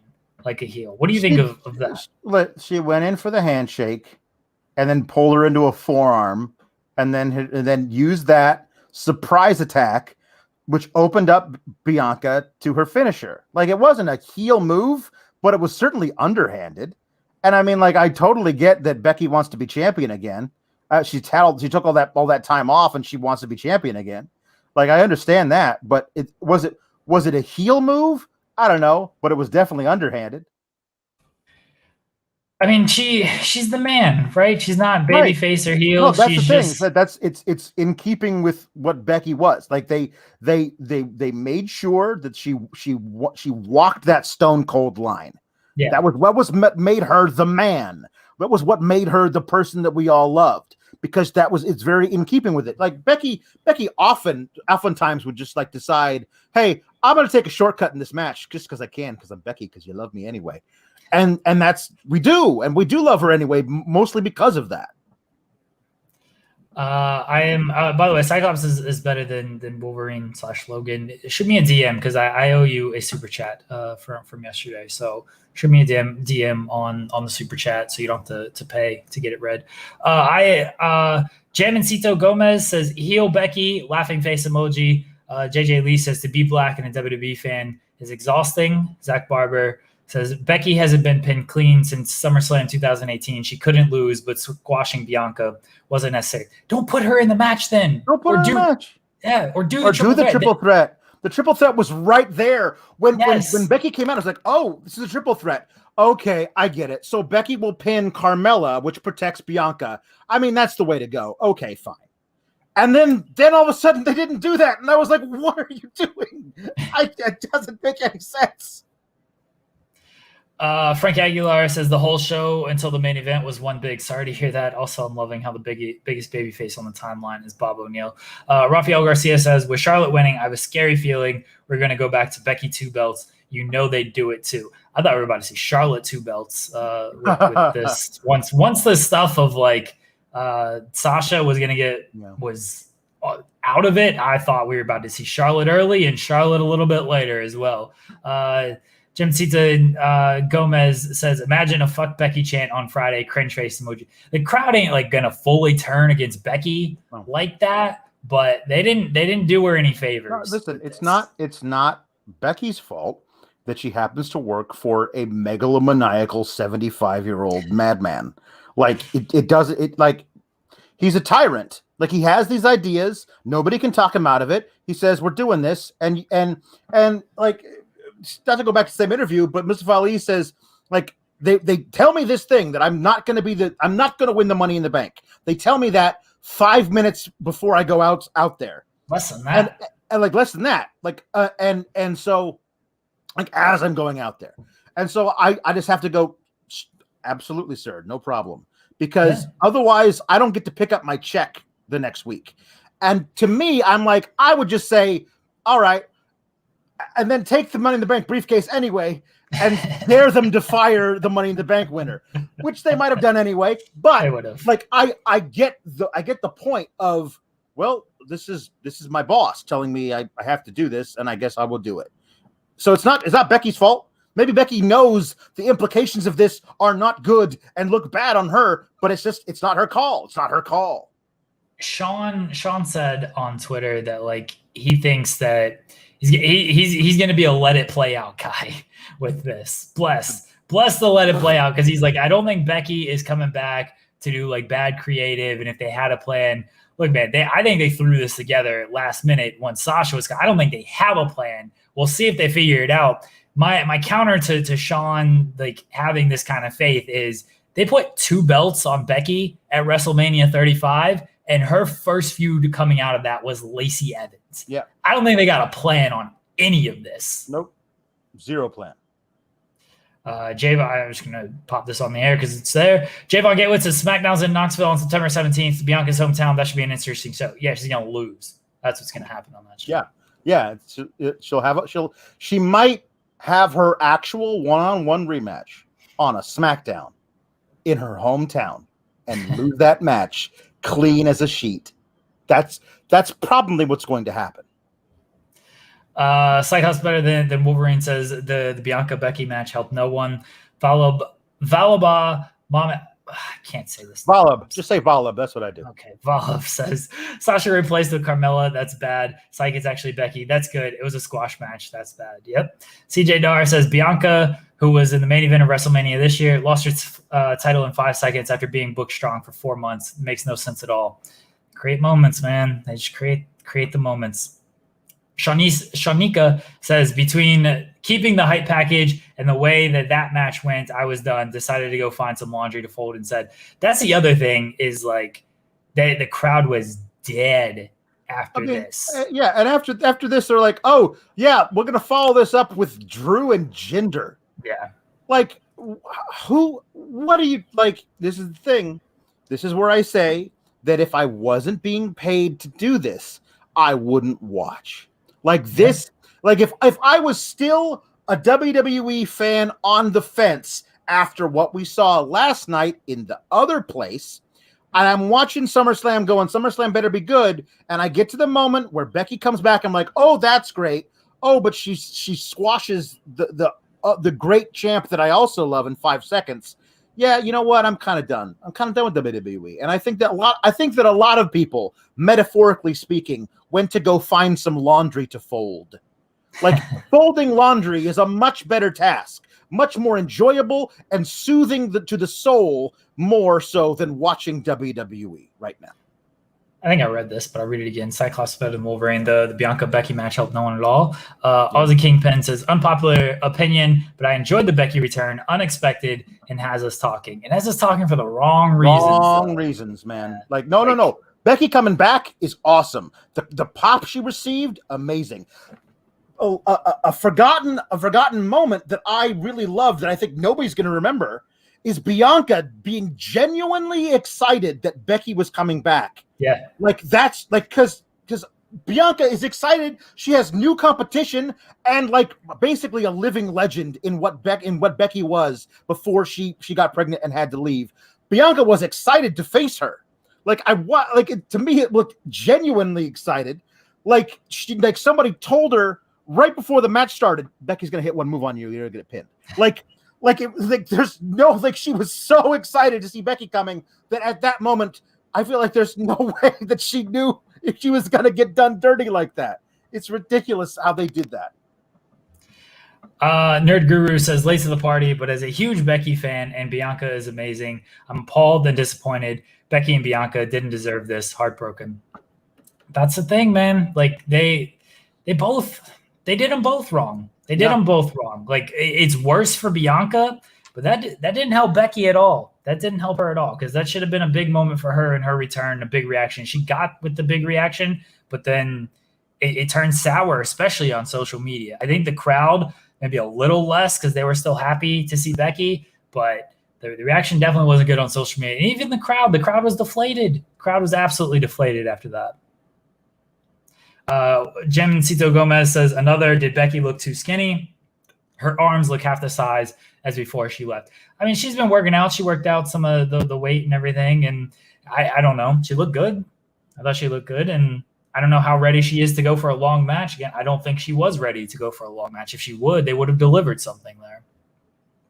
like a heel. What do you think of that? She went in for the handshake and then pulled her into a forearm and then used that surprise attack, which opened up Bianca to her finisher. Like, it wasn't a heel move, but it was certainly underhanded. And I mean, like, I totally get that Becky wants to be champion again. She took all that time off and she wants to be champion again. Like, I understand that, but was it a heel move? I don't know, but it was definitely underhanded. I mean, she's the man, right? She's not babyface or heel. No, that's the thing. It's in keeping with what Becky was. Like, they made sure that she walked that stone cold line. Yeah, that was what made her the man. That was what made her the person that we all loved, because it's very in keeping with it. Like, Becky oftentimes would just like decide, hey, I'm going to take a shortcut in this match just because I can, because I'm Becky, because you love me anyway. And we do love her anyway, mostly because of that. I am, by the way, Cyclops is better than Wolverine / Logan. Shoot me a DM because I owe you a super chat from yesterday. So shoot me a DM on the super chat so you don't have to pay to get it read. Jamancito Gomez says heel Becky, laughing face emoji. JJ Lee says to be black and a WWE fan is exhausting. Zach Barber says Becky hasn't been pinned clean since SummerSlam 2018. She couldn't lose, but squashing Bianca wasn't necessary. Don't put her in the match then. Don't put her in the match. Yeah, or do the triple threat. The triple threat was right there. When Becky came out, I was like, oh, this is a triple threat. Okay, I get it. So Becky will pin Carmella, which protects Bianca. I mean, that's the way to go. Okay, fine. And then all of a sudden they didn't do that. And I was like, what are you doing? It doesn't make any sense. Frank Aguilar says the whole show until the main event was one big. Sorry to hear that. Also, I'm loving how the biggest babyface on the timeline is Bob O'Neill. Rafael Garcia says, with Charlotte winning, I have a scary feeling we're going to go back to Becky 2 belts. You know they'd do it too. I thought we were about to see Charlotte 2 belts with this. Once the stuff of like Sasha was going to was out of it, I thought we were about to see Charlotte early and Charlotte a little bit later as well. Jim Cita Gomez says, imagine a fuck Becky chant on Friday, cringe face emoji. The crowd ain't like gonna fully turn against Becky like that, but they didn't do her any favors. No, listen, it's not Becky's fault that she happens to work for a megalomaniacal 75-year-old madman. Like he's a tyrant. Like, he has these ideas, nobody can talk him out of it. He says, we're doing this, and like, not to go back to the same interview, but Mustafa Ali says, like, they tell me this thing that I'm not going to win the Money in the Bank. They tell me that 5 minutes before I go out there. Less than that. And like less than that. Like, and so, like, as I'm going out there. And so I just have to go, absolutely, sir, no problem. Because otherwise I don't get to pick up my check the next week. And to me, I'm like, I would just say, all right, and then take the Money in the Bank briefcase anyway and dare them to fire the Money in the Bank winner, which they might have done anyway. But like, I get the point of, well, this is my boss telling me I have to do this, and I guess I will do it. So it's not Becky's fault. Maybe Becky knows the implications of this are not good and look bad on her, but it's not her call. It's not her call. Sean said on Twitter that, like, he thinks that he's going to be a let it play out guy with this. Bless the let it play out, because he's like, I don't think Becky is coming back to do like bad creative. And if they had a plan, look, man, I think they threw this together last minute when Sasha was. I don't think they have a plan, we'll see if they figure it out. My counter to Sean like having this kind of faith is they put 2 belts on Becky at WrestleMania 35, and her first feud coming out of that was Lacey Evans. Yeah. I don't think they got a plan on any of this. Nope. Zero plan. Javon, I'm just going to pop this on the air because it's there. Javon Gateway says SmackDown's in Knoxville on September 17th. Bianca's hometown. That should be an interesting show. Yeah, she's going to lose. That's what's going to happen on that show. Yeah. She might have her actual one-on-one rematch on a SmackDown in her hometown and lose that match clean as a sheet. That's probably what's going to happen. Sighthouse better than Wolverine says the Bianca Becky match helped no one. Valaba Mom, I can't say this. Valab. Just say Valab. That's what I do. Okay. Valab says Sasha replaced with Carmella. That's bad. Psych, it's actually Becky. That's good. It was a squash match. That's bad. Yep. CJ Dar says Bianca, who was in the main event of WrestleMania this year, lost her title in 5 seconds after being booked strong for 4 months. It makes no sense at all. Create moments, man. They just create the moments. Shanika says between keeping the hype package and the way that match went, I was done. Decided to go find some laundry to fold and said, that's the other thing is like the crowd was dead after this. Yeah. And after this, they're like, oh yeah, we're going to follow this up with Drew and Jinder. Yeah. Like what do you like? This is the thing. This is where I say that if I wasn't being paid to do this, I wouldn't watch. Like this, like if I was still a WWE fan on the fence after what we saw last night in the other place, and I'm watching SummerSlam going, SummerSlam better be good, and I get to the moment where Becky comes back, I'm like, oh, that's great. Oh, but she squashes the great champ that I also love in 5 seconds. Yeah, you know what? I'm kind of done. I'm kind of done with WWE, and I think that a lot of people, metaphorically speaking, went to go find some laundry to fold. Like folding laundry is a much better task, much more enjoyable and soothing to the soul, more so than watching WWE right now. I think I read this, but I'll read it again. Cyclops better than Wolverine. The Bianca Becky match helped no one at all. Aussie Kingpin says, unpopular opinion, but I enjoyed the Becky return. Unexpected and has us talking. And has us talking for the wrong reasons. Wrong reasons, man. Like, no. Becky coming back is awesome. The pop she received, amazing. Oh, a forgotten moment that I really loved that I think nobody's going to remember is Bianca being genuinely excited that Becky was coming back. Yeah. Like that's like because Bianca is excited. She has new competition and like basically a living legend in what Becky was before she got pregnant and had to leave. Bianca was excited to face her. To me it looked genuinely excited. Like somebody told her right before the match started, Becky's gonna hit one move on you, you're gonna get pinned. She was so excited to see Becky coming that at that moment, I feel like there's no way that she knew if she was going to get done dirty like that. It's ridiculous how they did that. Nerd Guru says, late to the party, but as a huge Becky fan and Bianca is amazing, I'm appalled and disappointed. Becky and Bianca didn't deserve this. Heartbroken. That's the thing, man. Like they did them both wrong. They did them both wrong. Like it's worse for Bianca, but that didn't help Becky at all. That didn't help her at all because that should have been a big moment for her in her return, a big reaction. She got with the big reaction, but then it turned sour, especially on social media. I think the crowd maybe a little less because they were still happy to see Becky, but the reaction definitely wasn't good on social media. And even the crowd was deflated. The crowd was absolutely deflated after that. Jemcito Gomez says, did Becky look too skinny? Her arms look half the size as before she left. I mean, she's been working out. She worked out some of the weight and everything. And I don't know. She looked good. I thought she looked good. And I don't know how ready she is to go for a long match. Again, I don't think she was ready to go for a long match. If she would, they would have delivered something there.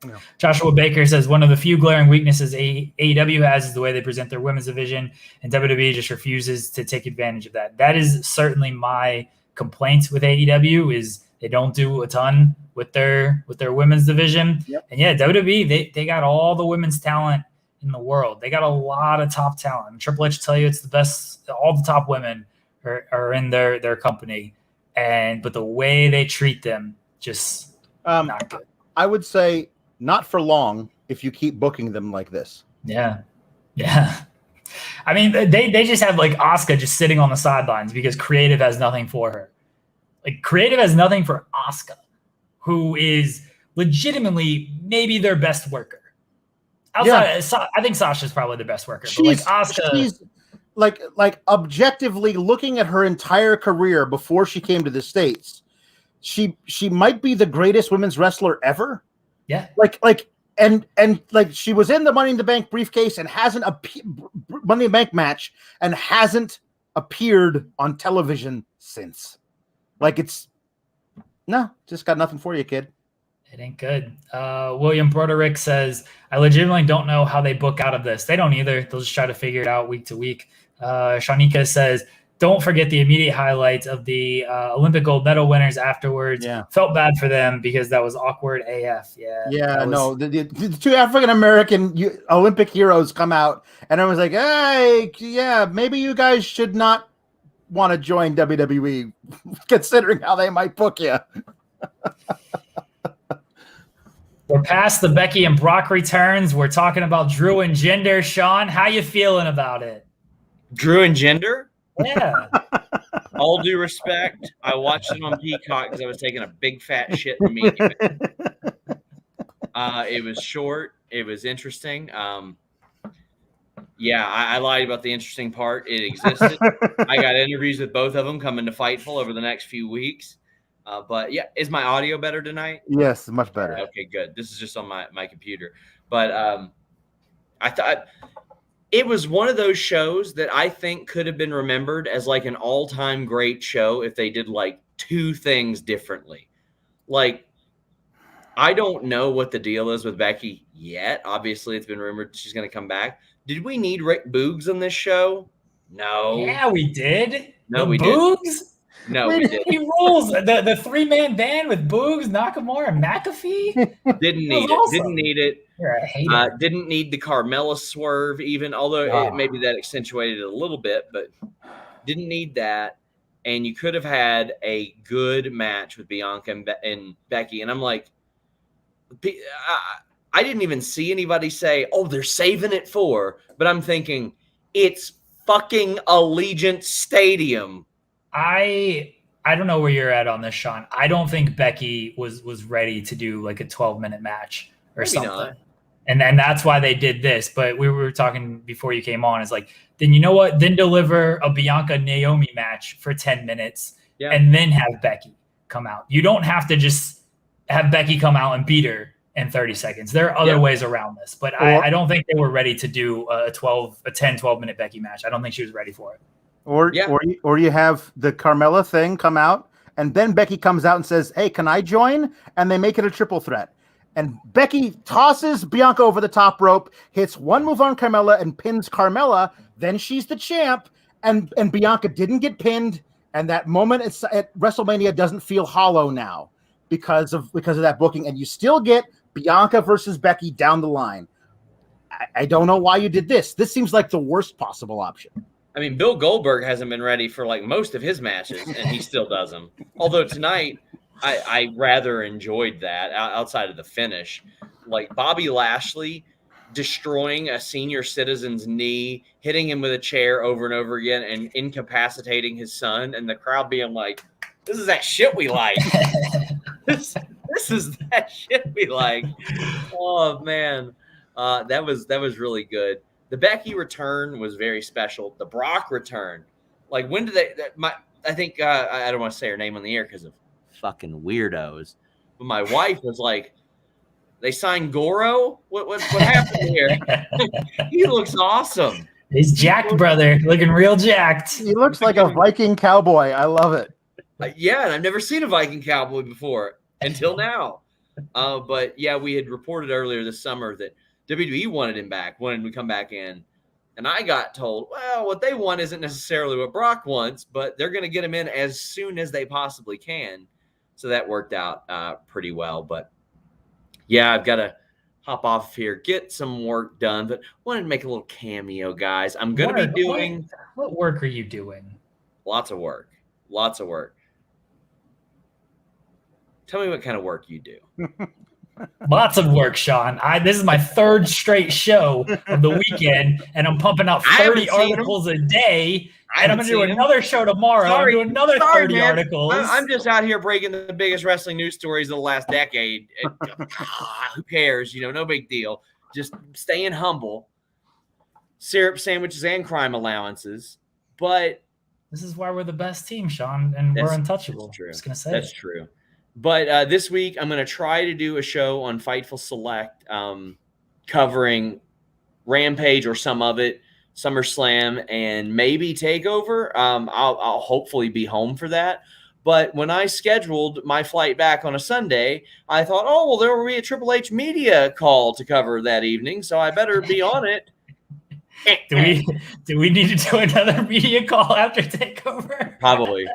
Yeah. Joshua Baker says, one of the few glaring weaknesses AEW has is the way they present their women's division, and WWE just refuses to take advantage of that. That is certainly my complaint with AEW is they don't do a ton with their women's division. Yep. And yeah, WWE, they got all the women's talent in the world. They got a lot of top talent. Triple H tell you it's the best. All the top women are in their company. but the way they treat them, just not good. I would say not for long if you keep booking them like this. Yeah. I mean, they just have like Asuka just sitting on the sidelines because creative has nothing for her. Like creative has nothing for Asuka, who is legitimately maybe their best worker. I think Sasha's probably the best worker. But like Asuka, she's like objectively looking at her entire career before she came to the States, she might be the greatest women's wrestler ever. Yeah. And she was in the Money in the Bank briefcase and hasn't Money in the Bank match and hasn't appeared on television since. Just got nothing for you, kid. It ain't good. William Broderick says, I legitimately don't know how they book out of this. They don't either. They'll just try to figure it out week to week. Shanika says, don't forget the immediate highlights of the Olympic gold medal winners afterwards. Yeah. Felt bad for them because that was awkward AF. No, the two African-American Olympic heroes come out and I was like, hey, yeah, maybe you guys should not want to join WWE considering how they might book you. We're past the Becky and Brock returns. We're talking about Drew and Jinder. Sean, how you feeling about it? Drew and Jinder? Yeah. All due respect, I watched it on Peacock because I was taking a big fat shit in the media. It was short. It was interesting. I lied about the interesting part. It existed. I got interviews with both of them coming to Fightful over the next few weeks. But yeah, is my audio better tonight? Yes, much better. Okay, good. This is just on my computer. But I thought it was one of those shows that I think could have been remembered as like an all-time great show if they did like two things differently. Like, I don't know what the deal is with Becky yet. Obviously, it's been rumored she's going to come back. Did we need Rick Boogs on this show? No. Yeah, we did. No, we Boogs? did. No, we didn't. He rules. The three-man band with Boogs, Nakamura, and McAfee. Didn't need it. Awesome. Didn't need it. You're a hater. Didn't need the Carmella swerve even, although maybe that accentuated it a little bit, but didn't need that. And you could have had a good match with Bianca and Becky. And I'm like, I didn't even see anybody say, oh, they're saving it for. But I'm thinking, it's fucking Allegiant Stadium. I don't know where you're at on this, Sean. I don't think Becky was ready to do like a 12-minute match or Maybe something. Not. And that's why they did this. But we were talking before you came on. It's like, then you know what? Then deliver a Bianca-Naomi match for 10 minutes and then have Becky come out. You don't have to just have Becky come out and beat her in 30 seconds. There are other ways around this. But I don't think they were ready to do a 12-minute Becky match. I don't think she was ready for it. Or you have the Carmella thing come out, and then Becky comes out and says, hey, can I join? And they make it a triple threat. And Becky tosses Bianca over the top rope, hits one move on Carmella, and pins Carmella. Then she's the champ, and Bianca didn't get pinned. And that moment at WrestleMania doesn't feel hollow now because of that booking. And you still get Bianca versus Becky down the line. I don't know why you did this. This seems like the worst possible option. I mean, Bill Goldberg hasn't been ready for like most of his matches, and he still does them. Although tonight, I rather enjoyed that outside of the finish. Like Bobby Lashley destroying a senior citizen's knee, hitting him with a chair over and over again, and incapacitating his son, and the crowd being like, this is that shit we like. this is that shit we like. Oh, man. That was really good. The Becky return was very special. The Brock return, like when did they? I think I don't want to say her name on the air because of fucking weirdos. But my wife was like, "They signed Goro. What happened here? He looks awesome. He's jacked, brother. Looking real jacked. He looks like a Viking cowboy. I love it. Yeah, and I've never seen a Viking cowboy before until now. But yeah, we had reported earlier this summer that WWE wanted him back, wanted him to come back in. And I got told, well, what they want isn't necessarily what Brock wants, but they're going to get him in as soon as they possibly can. So that worked out pretty well. But yeah, I've got to hop off here, get some work done, but wanted to make a little cameo, guys. I'm going to be doing. What work are you doing? Lots of work. Tell me what kind of work you do. Lots of work, Sean. This is my third straight show of the weekend, and I'm pumping out 30 articles a day. And I'm going to do another show tomorrow. I'm going to do another 30 articles. I'm just out here breaking the biggest wrestling news stories of the last decade. Who cares? No big deal. Just staying humble. Syrup sandwiches and crime allowances. But this is why we're the best team, Sean, and we're untouchable. That's true. I'm just going to say that's true. But this week, I'm going to try to do a show on Fightful Select covering Rampage or some of it, SummerSlam, and maybe TakeOver. I'll hopefully be home for that. But when I scheduled my flight back on a Sunday, I thought, oh, well, there will be a Triple H media call to cover that evening, so I better be on it. Do we need to do another media call after TakeOver? Probably.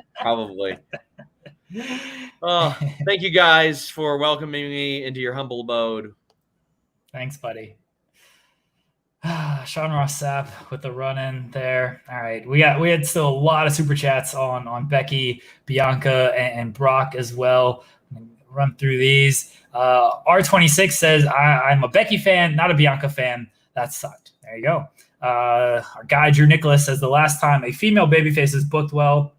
Thank you guys for welcoming me into your humble abode. Thanks, buddy. Sean Ross Sapp with the run in there. All right. We had still a lot of super chats on Becky, Bianca, and Brock as well. Run through these. R26 says, I'm a Becky fan, not a Bianca fan. That sucked. There you go. Our guy Drew Nicholas says the last time a female babyface is booked well,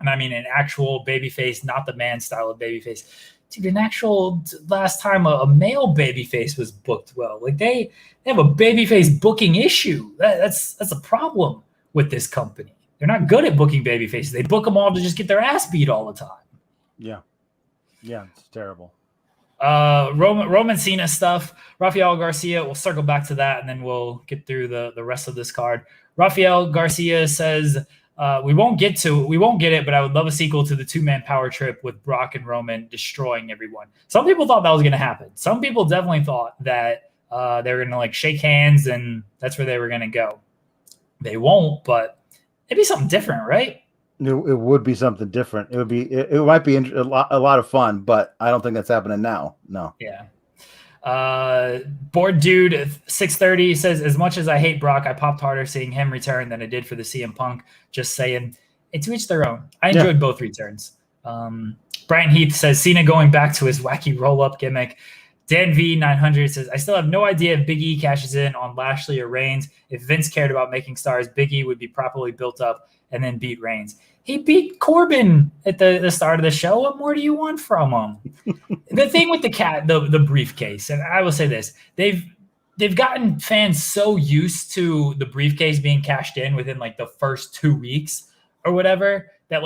and I mean an actual babyface, not the man style of babyface. Dude, an actual last time a male babyface was booked well. Like they have a babyface booking issue. That's a problem with this company. They're not good at booking babyfaces. They book them all to just get their ass beat all the time. Yeah, it's terrible. Roman Cena stuff. Rafael Garcia, we'll circle back to that, and then we'll get through the rest of this card. Rafael Garcia says, we won't get it, but I would love a sequel to the two-man power trip with Brock and Roman destroying everyone. Some people thought that was going to happen. Some people definitely thought that they were going to shake hands and that's where they were going to go. They won't, but it'd be something different, right? It would be something different. It might be a lot of fun, but I don't think that's happening now. No. Yeah. Board dude 630 says, as much as I hate Brock, I popped harder seeing him return than I did for the CM Punk. Just saying, it's each their own. I enjoyed both returns. Brian Heath says Cena going back to his wacky roll-up gimmick. Dan V 900 says, I still have no idea if Big E cashes in on Lashley or Reigns. If Vince cared about making stars, Big E would be properly built up and then beat Reigns. He beat Corbin at the start of the show. What more do you want from him? The thing with the briefcase, and I will say this, they've gotten fans so used to the briefcase being cashed in within the first 2 weeks or whatever that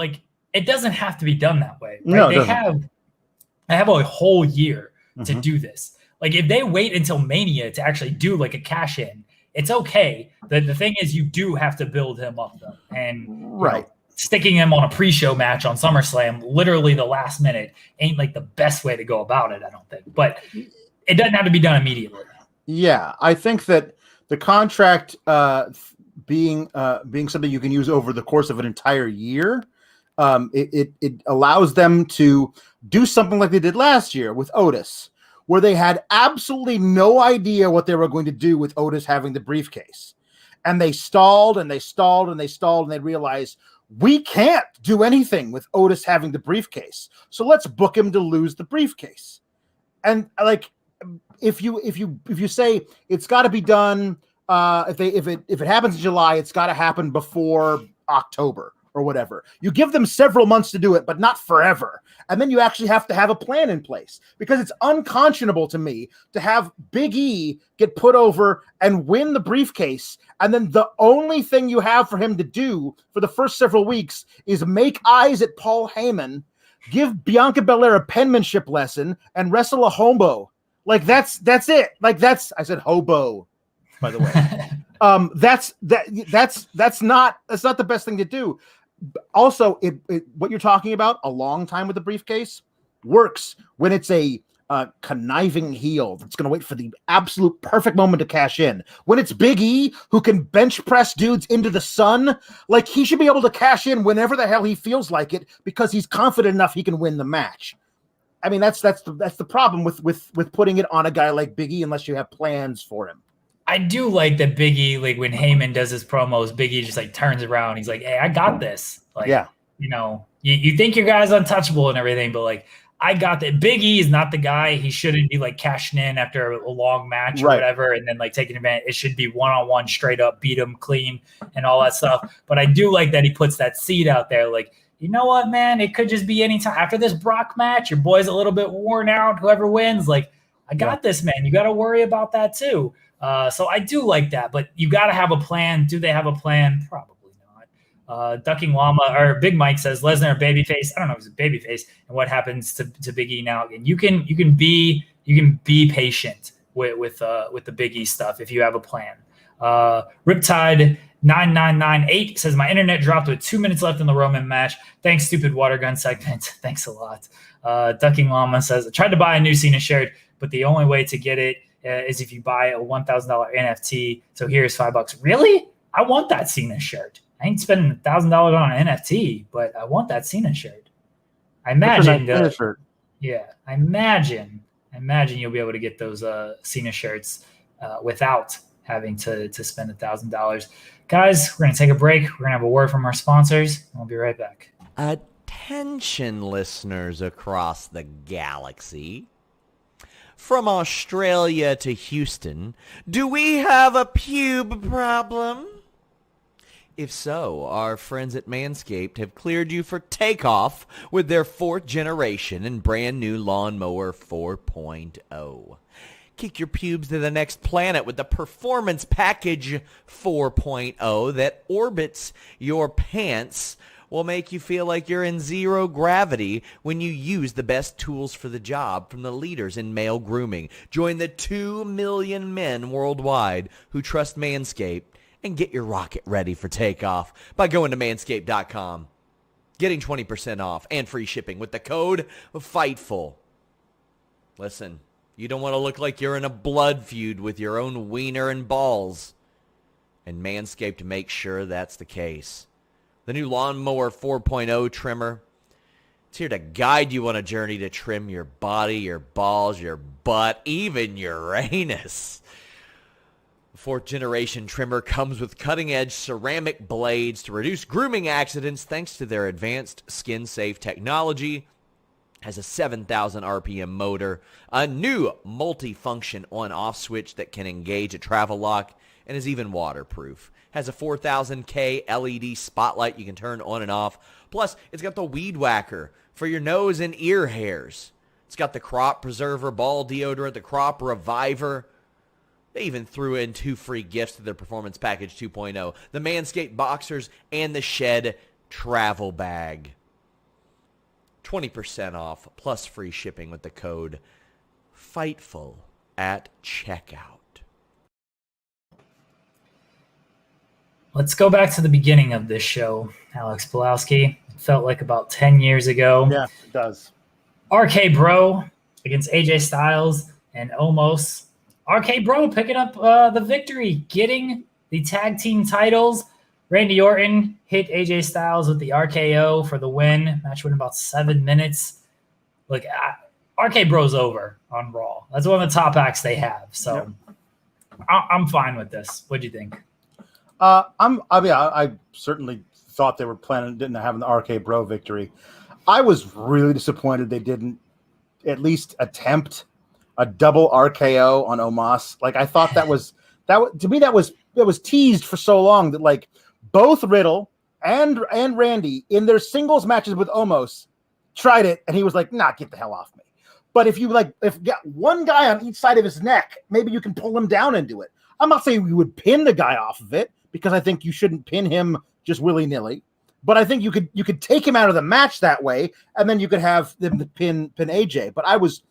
it doesn't have to be done that way. Right? No, they have a whole year to do this. If they wait until Mania to actually do a cash in, it's okay. The thing is, you do have to build him up though, and right. Sticking him on a pre-show match on SummerSlam, literally the last minute, ain't the best way to go about it, I don't think. But it doesn't have to be done immediately. Yeah, I think that the contract being something you can use over the course of an entire year, it allows them to do something like they did last year with Otis, where they had absolutely no idea what they were going to do with Otis having the briefcase. And they stalled and they stalled and they stalled and they realized, we can't do anything with Otis having the briefcase. So let's book him to lose the briefcase. And if you say it's got to be done, if it happens in July, it's got to happen before October or whatever. You give them several months to do it, but not forever. And then you actually have to have a plan in place, because it's unconscionable to me to have Big E get put over and win the briefcase. And then the only thing you have for him to do for the first several weeks is make eyes at Paul Heyman, give Bianca Belair a penmanship lesson, and wrestle a hobo. That's it. I said hobo, by the way. That's not the best thing to do. Also, what you're talking about, a long time with the briefcase, works when it's a conniving heel that's going to wait for the absolute perfect moment to cash in. When it's Big E, who can bench press dudes into the sun, he should be able to cash in whenever the hell he feels like it, because he's confident enough he can win the match. I mean, that's the problem with putting it on a guy like Big E, unless you have plans for him. I do like that Big E, when Heyman does his promos, Big E just turns around. He's like, hey, I got this. You think your guy's untouchable and everything, but I got that. Big E is not the guy. He shouldn't be like cashing in after a long match or whatever, and then like taking advantage. It should be one-on-one, straight up, beat him clean and all that stuff. But I do like that he puts that seed out there. Like, you know what, man? It could just be any time after this Brock match. Your boy's a little bit worn out. Whoever wins, like, I got this, man. You got to worry about that too. So I do like that, but you got to have a plan. Do they have a plan? Probably not. Ducking Llama or Big Mike says Lesnar a babyface. I don't know if he's a babyface, and what happens to Big E now? And you can be patient with the Big E stuff if you have a plan. Riptide 9998 says my internet dropped with 2 minutes left in the Roman match. Thanks, stupid water gun segment. Thanks a lot. Ducking Llama says I tried to buy a new Cena shirt, but the only way to get it is if you buy a $1,000 NFT. So here's $5. Really? I want that Cena shirt. I ain't spending $1,000 on an NFT, but I want that Cena shirt. I imagine. I imagine you'll be able to get those Cena shirts without having to spend $1,000. Guys, we're gonna take a break. We're gonna have a word from our sponsors, and we'll be right back. Attention, listeners across the galaxy. From Australia to Houston, do we have a pube problem? If so, our friends at Manscaped have cleared you for takeoff with their 4th generation and brand new Lawnmower 4.0. Kick your pubes to the next planet with the Performance Package 4.0 that orbits your pants, will make you feel like you're in zero gravity when you use the best tools for the job from the leaders in male grooming. Join the 2 million men worldwide who trust Manscaped and get your rocket ready for takeoff by going to manscaped.com. Getting 20% off and free shipping with the code FIGHTFUL. Listen, you don't want to look like you're in a blood feud with your own wiener and balls. And Manscaped makes sure that's the case. The new Lawnmower 4.0 trimmer. It's here to guide you on a journey to trim your body, your balls, your butt, even your anus. The 4th generation trimmer comes with cutting-edge ceramic blades to reduce grooming accidents thanks to their advanced skin-safe technology. Has a 7,000 RPM motor, a new multi-function on-off switch that can engage a travel lock, and is even waterproof. Has a 4,000K LED spotlight you can turn on and off. Plus, it's got the Weed Whacker for your nose and ear hairs. It's got the Crop Preserver Ball Deodorant, the Crop Reviver. They even threw in 2 free gifts to their Performance Package 2.0. The Manscaped Boxers and the Shed Travel Bag. 20% off plus free shipping with the code FIGHTFUL at checkout. Let's go back to the beginning of this show, Alex Pawlowski. It felt like about 10 years ago. Yeah, it does. RK Bro against AJ Styles and Omos. RK Bro picking up the victory, getting the tag team titles. Randy Orton hit AJ Styles with the RKO for the win. Match went about 7 minutes. Look, RK Bro's over on Raw. That's one of the top acts they have. So I'm fine with this. What do you think? I certainly thought they were didn't have the RK Bro victory. I was really disappointed they didn't at least attempt a double RKO on Omos. Like, I thought that was teased for so long that, like, both Riddle and Randy in their singles matches with Omos tried it, and he was like, "Nah, get the hell off me." But if you got one guy on each side of his neck, maybe you can pull him down into it. I'm not saying you would pin the guy off of it, because I think you shouldn't pin him just willy-nilly. But I think you could take him out of the match that way, and then you could have them pin AJ. But I was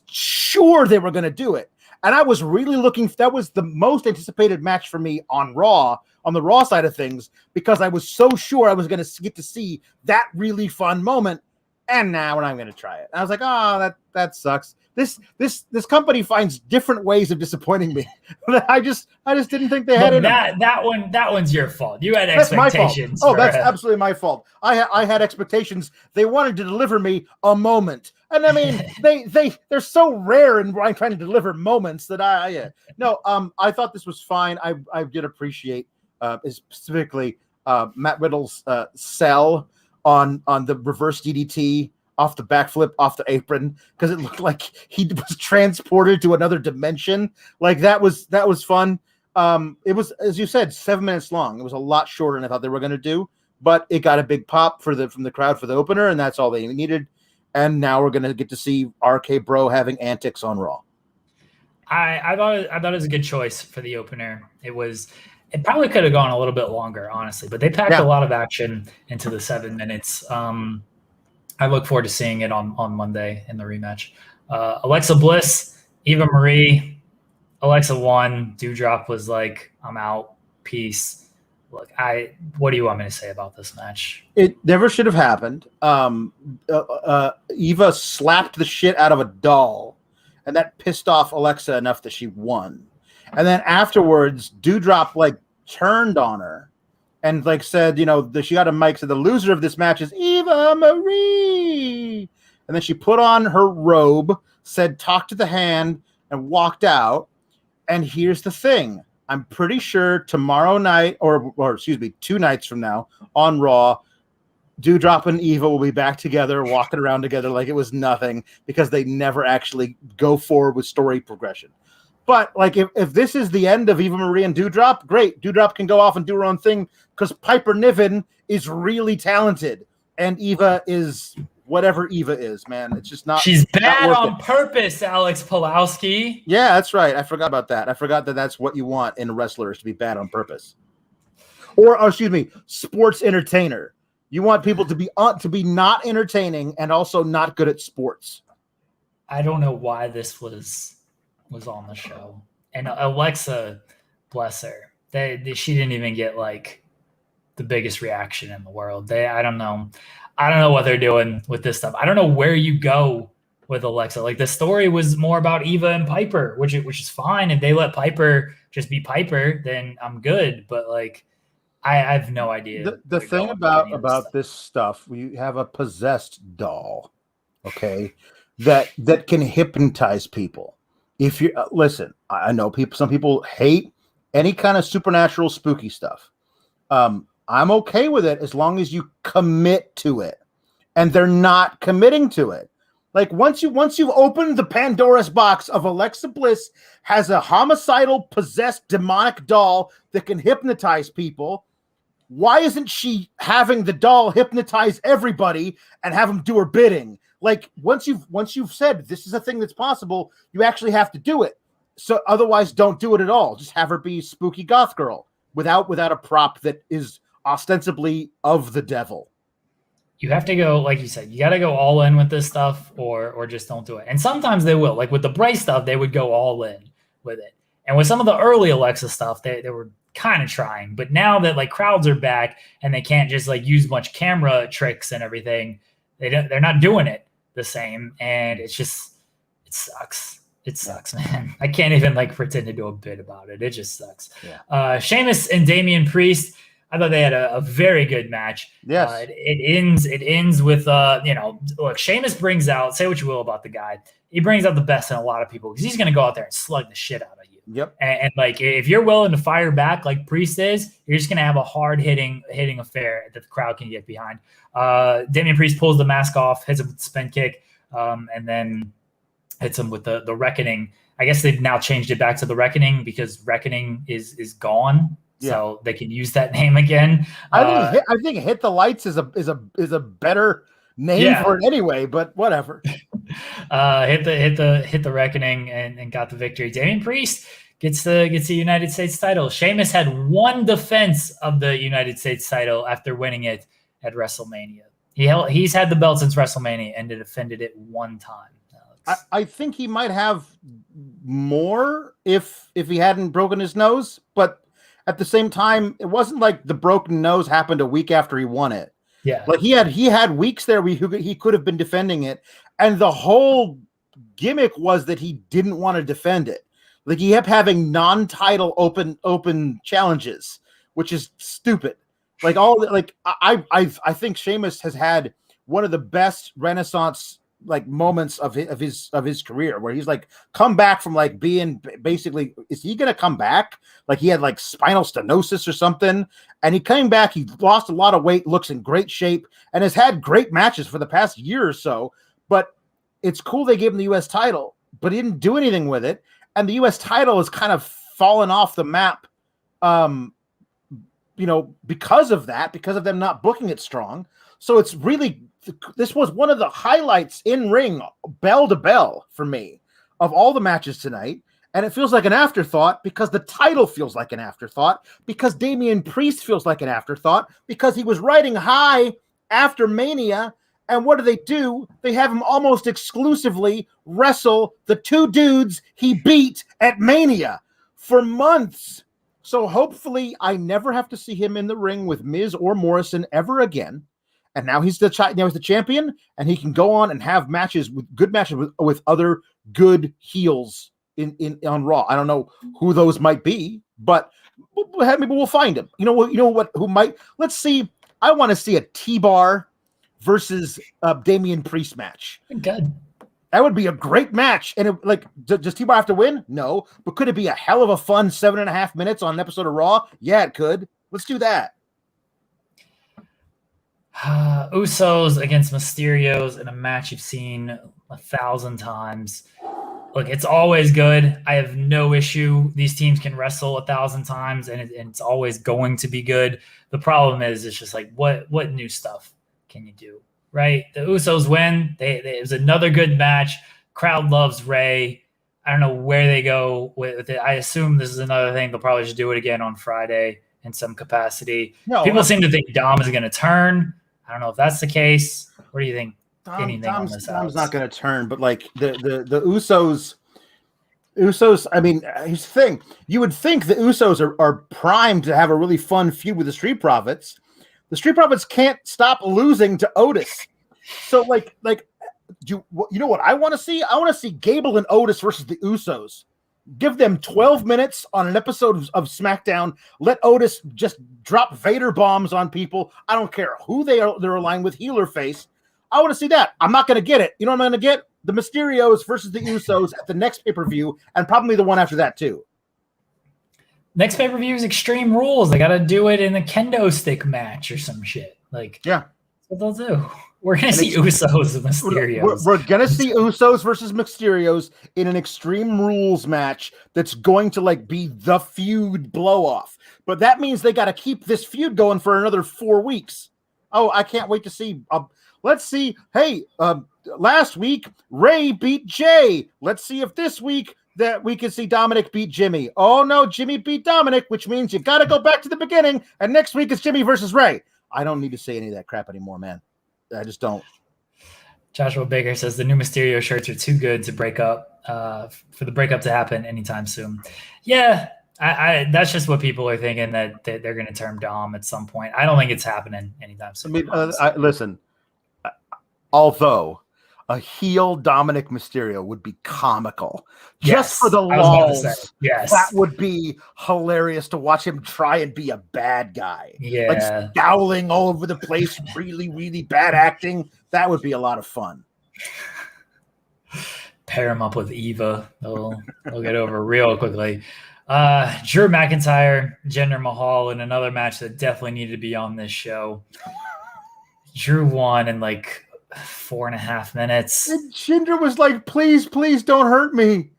sure they were going to do it, and I was really looking. That was the most anticipated match for me on Raw, on the Raw side of things, because I was so sure I was going to get to see that really fun moment. And now I'm going to try it. And I was like, oh, that sucks. This company finds different ways of disappointing me. I just didn't think they had it. That one's your fault. You had expectations. Oh, that's absolutely my fault. I had expectations. They wanted to deliver me a moment, and I mean they're so rare in trying to deliver moments that I thought this was fine. I did appreciate specifically Matt Riddle's sell on the reverse DDT off the backflip, off the apron, because it looked like he was transported to another dimension. Like that was fun. It was, as you said, 7 minutes long. It was a lot shorter than I thought they were going to do, but it got a big pop from the crowd for the opener, and that's all they needed. And now we're going to get to see RK Bro having antics on Raw. I thought it was a good choice for the opener. It probably could have gone a little bit longer, honestly, but they packed a lot of action into the 7 minutes. I look forward to seeing it on Monday in the rematch. Alexa Bliss, Eva Marie, Alexa won. Dewdrop was like, I'm out. Peace. Look, what do you want me to say about this match? It never should have happened. Eva slapped the shit out of a doll, and that pissed off Alexa enough that she won. And then afterwards, Dewdrop like turned on her and like said, she got a mic, said the loser of this match is Eva Marie. And then she put on her robe, said talk to the hand, and walked out. And here's the thing. I'm pretty sure tomorrow night, or excuse me, 2 nights from now on Raw, Dewdrop and Eva will be back together, walking around together like it was nothing, because they never actually go forward with story progression. But like if this is the end of Eva Marie and Dewdrop, great. Dewdrop can go off and do her own thing because Piper Niven is really talented. And Eva is whatever Eva is, man. It's just not. She's bad on purpose, Alex Pawlowski. Yeah, that's right. I forgot about that. I forgot that that's what you want in wrestlers, to be bad on purpose. Or excuse me, sports entertainer. You want people to be not entertaining and also not good at sports. I don't know why this was on the show. And Alexa, bless her, she didn't even get like the biggest reaction in the world. I don't know what they're doing with this stuff. I don't know where you go with Alexa. Like the story was more about Eva and Piper, which is fine. If they let Piper just be Piper, then I'm good. But like, I have no idea. The thing about this stuff, we have a possessed doll, okay, that can hypnotize people. If you listen, I know some people hate any kind of supernatural spooky stuff. I'm okay with it as long as you commit to it, and they're not committing to it. Like once you've opened the Pandora's box of Alexa Bliss has a homicidal, possessed, demonic doll that can hypnotize people. Why isn't she having the doll hypnotize everybody and have them do her bidding? Like once you've said this is a thing that's possible, you actually have to do it. So otherwise, don't do it at all. Just have her be spooky goth girl without a prop that is ostensibly of the devil. You have to go, like you said, you got to go all in with this stuff, or just don't do it. And sometimes they will. Like with the Bray stuff, they would go all in with it. And with some of the early Alexa stuff, they were kind of trying. But now that like crowds are back and they can't just like use much camera tricks and everything, they're not doing it the same. And it sucks. It sucks, man. I can't even like pretend to do a bit about it. It just sucks. Yeah. Sheamus and Damien Priest, I thought they had a very good match. Yes. It ends with look, Sheamus brings out, say what you will about the guy, he brings out the best in a lot of people because he's going to go out there and slug the shit out of you. Yep. And like if you're willing to fire back like Priest is, you're just going to have a hard hitting affair that the crowd can get behind. Damien Priest pulls the mask off, hits him with the spin kick, and then hits him with the Reckoning. I guess they've now changed it back to the Reckoning because Reckoning is gone. Yeah. So they can use that name again. I think Hit the Lights is a better name for it anyway, but whatever. Hit the Reckoning and got the victory. Damien Priest gets the United States title. Sheamus had one defense of the United States title after winning it at WrestleMania. He's had the belt since WrestleMania and defended it one time. I think he might have more if he hadn't broken his nose, but at the same time, it wasn't like the broken nose happened a week after he won it. Yeah, like he had weeks there where he could have been defending it, and the whole gimmick was that he didn't want to defend it. Like he kept having non-title open challenges, which is stupid. Like I think Sheamus has had one of the best Renaissance like moments of his career where he's like come back from like being basically, is he gonna come back? Like he had like spinal stenosis or something, and he came back, he lost a lot of weight, looks in great shape, and has had great matches for the past year or so. But it's cool they gave him the US title, but he didn't do anything with it, and the US title has kind of fallen off the map, because of that, because of them not booking it strong. So it's really, this was one of the highlights in ring, bell to bell for me, of all the matches tonight. And it feels like an afterthought because the title feels like an afterthought, because Damien Priest feels like an afterthought, because he was riding high after Mania. And what do? They have him almost exclusively wrestle the two dudes he beat at Mania for months. So hopefully I never have to see him in the ring with Miz or Morrison ever again. And now he's the champion, and he can go on and have good matches with other good heels on Raw. I don't know who those might be, but maybe we'll find him. You know what? Who might? Let's see. I want to see a T-Bar versus Damien Priest match. Good. That would be a great match. And does T-Bar have to win? No. But could it be a hell of a fun 7.5 minutes on an episode of Raw? Yeah, it could. Let's do that. Usos against Mysterios in a match you've seen 1,000 times. Look, it's always good. I have no issue. These teams can wrestle 1,000 times, and it's always going to be good. The problem is, it's just like, what new stuff can you do, right? The Usos win. It was another good match. Crowd loves Ray. I don't know where they go with it. I assume this is another thing. They'll probably just do it again on Friday in some capacity. People seem to think Dom is going to turn. I don't know if that's the case. What do you think? Dom's not going to turn, but like the Usos. I mean, here's the thing: you would think the Usos are primed to have a really fun feud with the Street Profits. The Street Profits can't stop losing to Otis. So you know what I want to see? I want to see Gable and Otis versus the Usos. Give them 12 minutes on an episode of SmackDown. Let Otis just drop Vader bombs on people. I don't care who they're aligned with, heel or face. I want to see that. I'm not going to get it. You know what I'm going to get? The Mysterios versus the Usos at the next pay-per-view, and probably the one after that too. Next pay-per-view is Extreme Rules. They got to do it in a kendo stick match or some shit. Like, yeah, that's what they'll do. We're going to see Usos and Mysterios. We're going to see Usos versus Mysterios in an Extreme Rules match that's going to be the feud blow-off. But that means they got to keep this feud going for another 4 weeks. Oh, I can't wait to see. Let's see. Hey, last week, Ray beat Jay. Let's see if this week that we can see Dominic beat Jimmy. Oh, no, Jimmy beat Dominic, which means you got to go back to the beginning. And next week it's Jimmy versus Ray. I don't need to say any of that crap anymore, man. I just don't. Joshua Baker says the new Mysterio shirts are too good to break up, for the breakup to happen anytime soon. Yeah, I that's just what people are thinking, that they're going to turn Dom at some point. I don't think it's happening anytime soon. I mean, listen, although a heel Dominic Mysterio would be comical. Just for the lulz. Yes. That would be hilarious to watch him try and be a bad guy. Yeah. Scowling all over the place, really, really bad acting. That would be a lot of fun. Pair him up with Eva. They'll get over real quickly. Drew McIntyre, Jinder Mahal in another match that definitely needed to be on this show. Drew won in 4.5 minutes. And Jinder was like, please don't hurt me.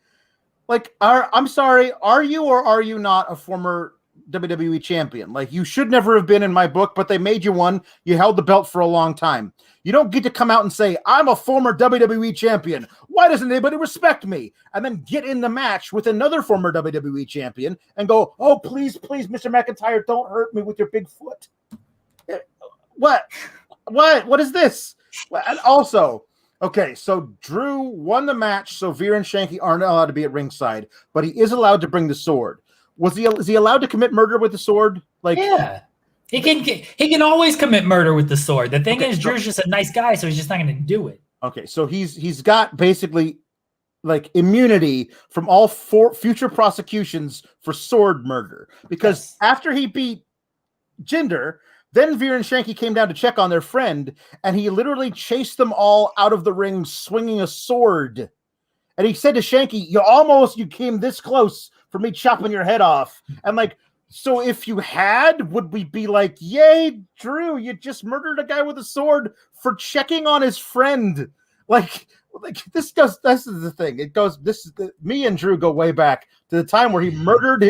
I'm sorry, are you or are you not a former WWE champion? You should never have been in my book, but they made you one. You held the belt for a long time. You don't get to come out and say, I'm a former WWE champion. Why doesn't anybody respect me? And then get in the match with another former WWE champion and go, oh, please, Mr. McIntyre, don't hurt me with your big foot. What is this? And also, okay, so Drew won the match, so Veer and Shanky aren't allowed to be at ringside, but he is allowed to bring the sword. Is he allowed to commit murder with the sword? Yeah. He can always commit murder with the sword. The thing is, Drew's just a nice guy, so he's just not going to do it. Okay, so he's got basically immunity from all future prosecutions for sword murder, because after he beat Jinder, Then Veer and Shanky came down to check on their friend, and he literally chased them all out of the ring swinging a sword. And he said to Shanky, you came this close for me chopping your head off. And like, so if you had, would we be like, yay, Drew, you just murdered a guy with a sword for checking on his friend? Like this is the thing. It goes, me and Drew go way back to the time where he murdered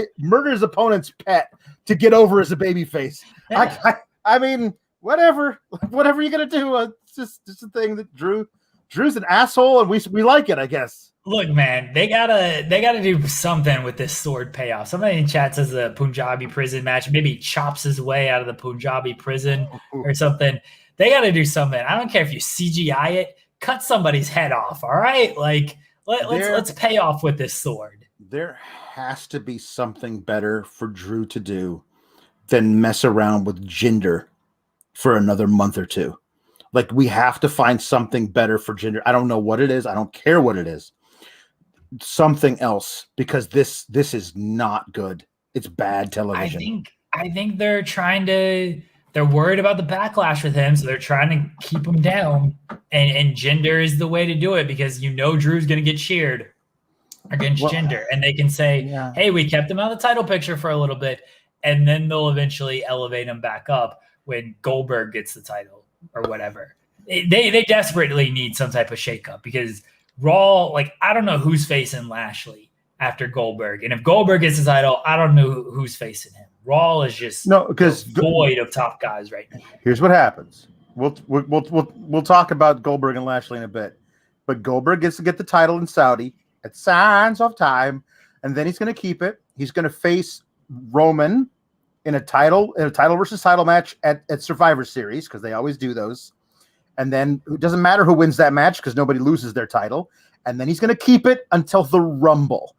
his opponent's pet to get over as a babyface. Yeah. I mean, whatever you're going to do. It's just a thing that Drew's an asshole and we like it, I guess. Look, man, they gotta do something with this sword payoff. Somebody in chat says a Punjabi prison match. Maybe he chops his way out of the Punjabi prison or something. They gotta do something. I don't care if you CGI it. Cut somebody's head off. All right, like let's pay off with this sword. There has to be something better for Drew to do than mess around with Jinder for another month or two. Like we have to find something better for Jinder. I don't know what it is. I don't care what it is. Something else, because this is not good. It's bad television. I think they're worried about the backlash with him, so they're trying to keep him down. And Jinder is the way to do it because Drew's gonna get cheered against Jinder. And they can say, hey, we kept him out of the title picture for a little bit, and then they'll eventually elevate him back up when Goldberg gets the title or whatever. They desperately need some type of shakeup because Raw, like, I don't know who's facing Lashley after Goldberg. And if Goldberg gets the title, I don't know who's facing him. Raw is just void of top guys right now. Here's what happens. We'll talk about Goldberg and Lashley in a bit. But Goldberg gets to get the title in Saudi at signs of time, and then he's going to keep it. He's going to face Roman in a title versus title match at Survivor Series, because they always do those. And then it doesn't matter who wins that match because nobody loses their title. And then he's going to keep it until the Rumble.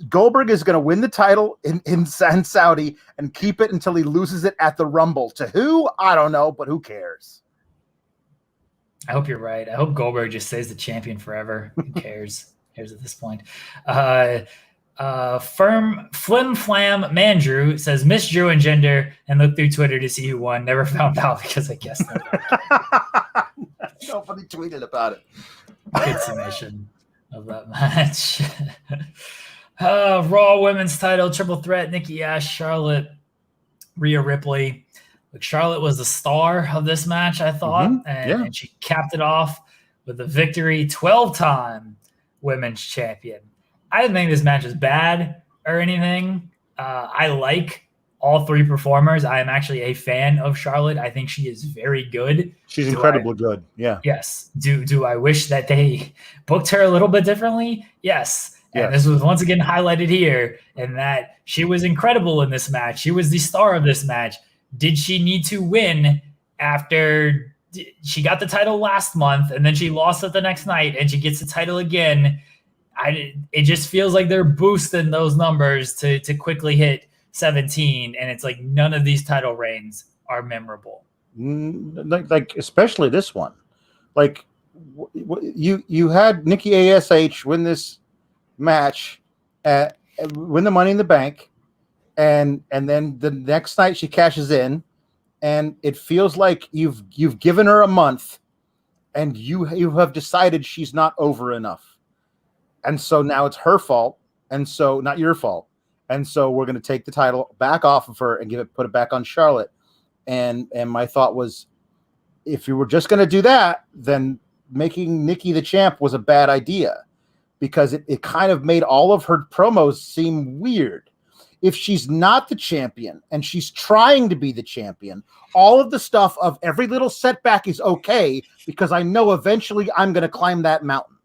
Goldberg is going to win the title in Saudi and keep it until he loses it at the Rumble. To who? I don't know, but who cares? I hope you're right. I hope Goldberg just stays the champion forever. Who cares? Who cares at this point? Flim Flam Mandrew says, miss Drew and Jinder and look through Twitter to see who won. Never found out because I guess nobody tweeted about it. Good submission of that match. Raw Women's title, triple threat, Nikki Ash, Charlotte, Rhea Ripley. Look, Charlotte was the star of this match, I thought, and she capped it off with a victory, 12-time women's champion. I didn't think this match was bad or anything. I like all three performers. I am actually a fan of Charlotte. I think she is very good. She's incredibly good. Yeah. Yes. Do I wish that they booked her a little bit differently? Yes. And this was once again highlighted here, and that she was incredible in this match. She was the star of this match. Did she need to win after she got the title last month and then she lost it the next night and she gets the title again? It just feels like they're boosting those numbers to quickly hit 17, and it's like none of these title reigns are memorable. Like especially this one. Like you had Nikki ASH win this match, win the Money in the Bank, and then the next night she cashes in, and it feels like you've given her a month, and you have decided she's not over enough. And so now it's her fault, and so not your fault. And so we're going to take the title back off of her and put it back on Charlotte. And my thought was, if you were just going to do that, then making Nikki the champ was a bad idea, because it kind of made all of her promos seem weird. If she's not the champion and she's trying to be the champion, all of the stuff of every little setback is okay because I know eventually I'm going to climb that mountain.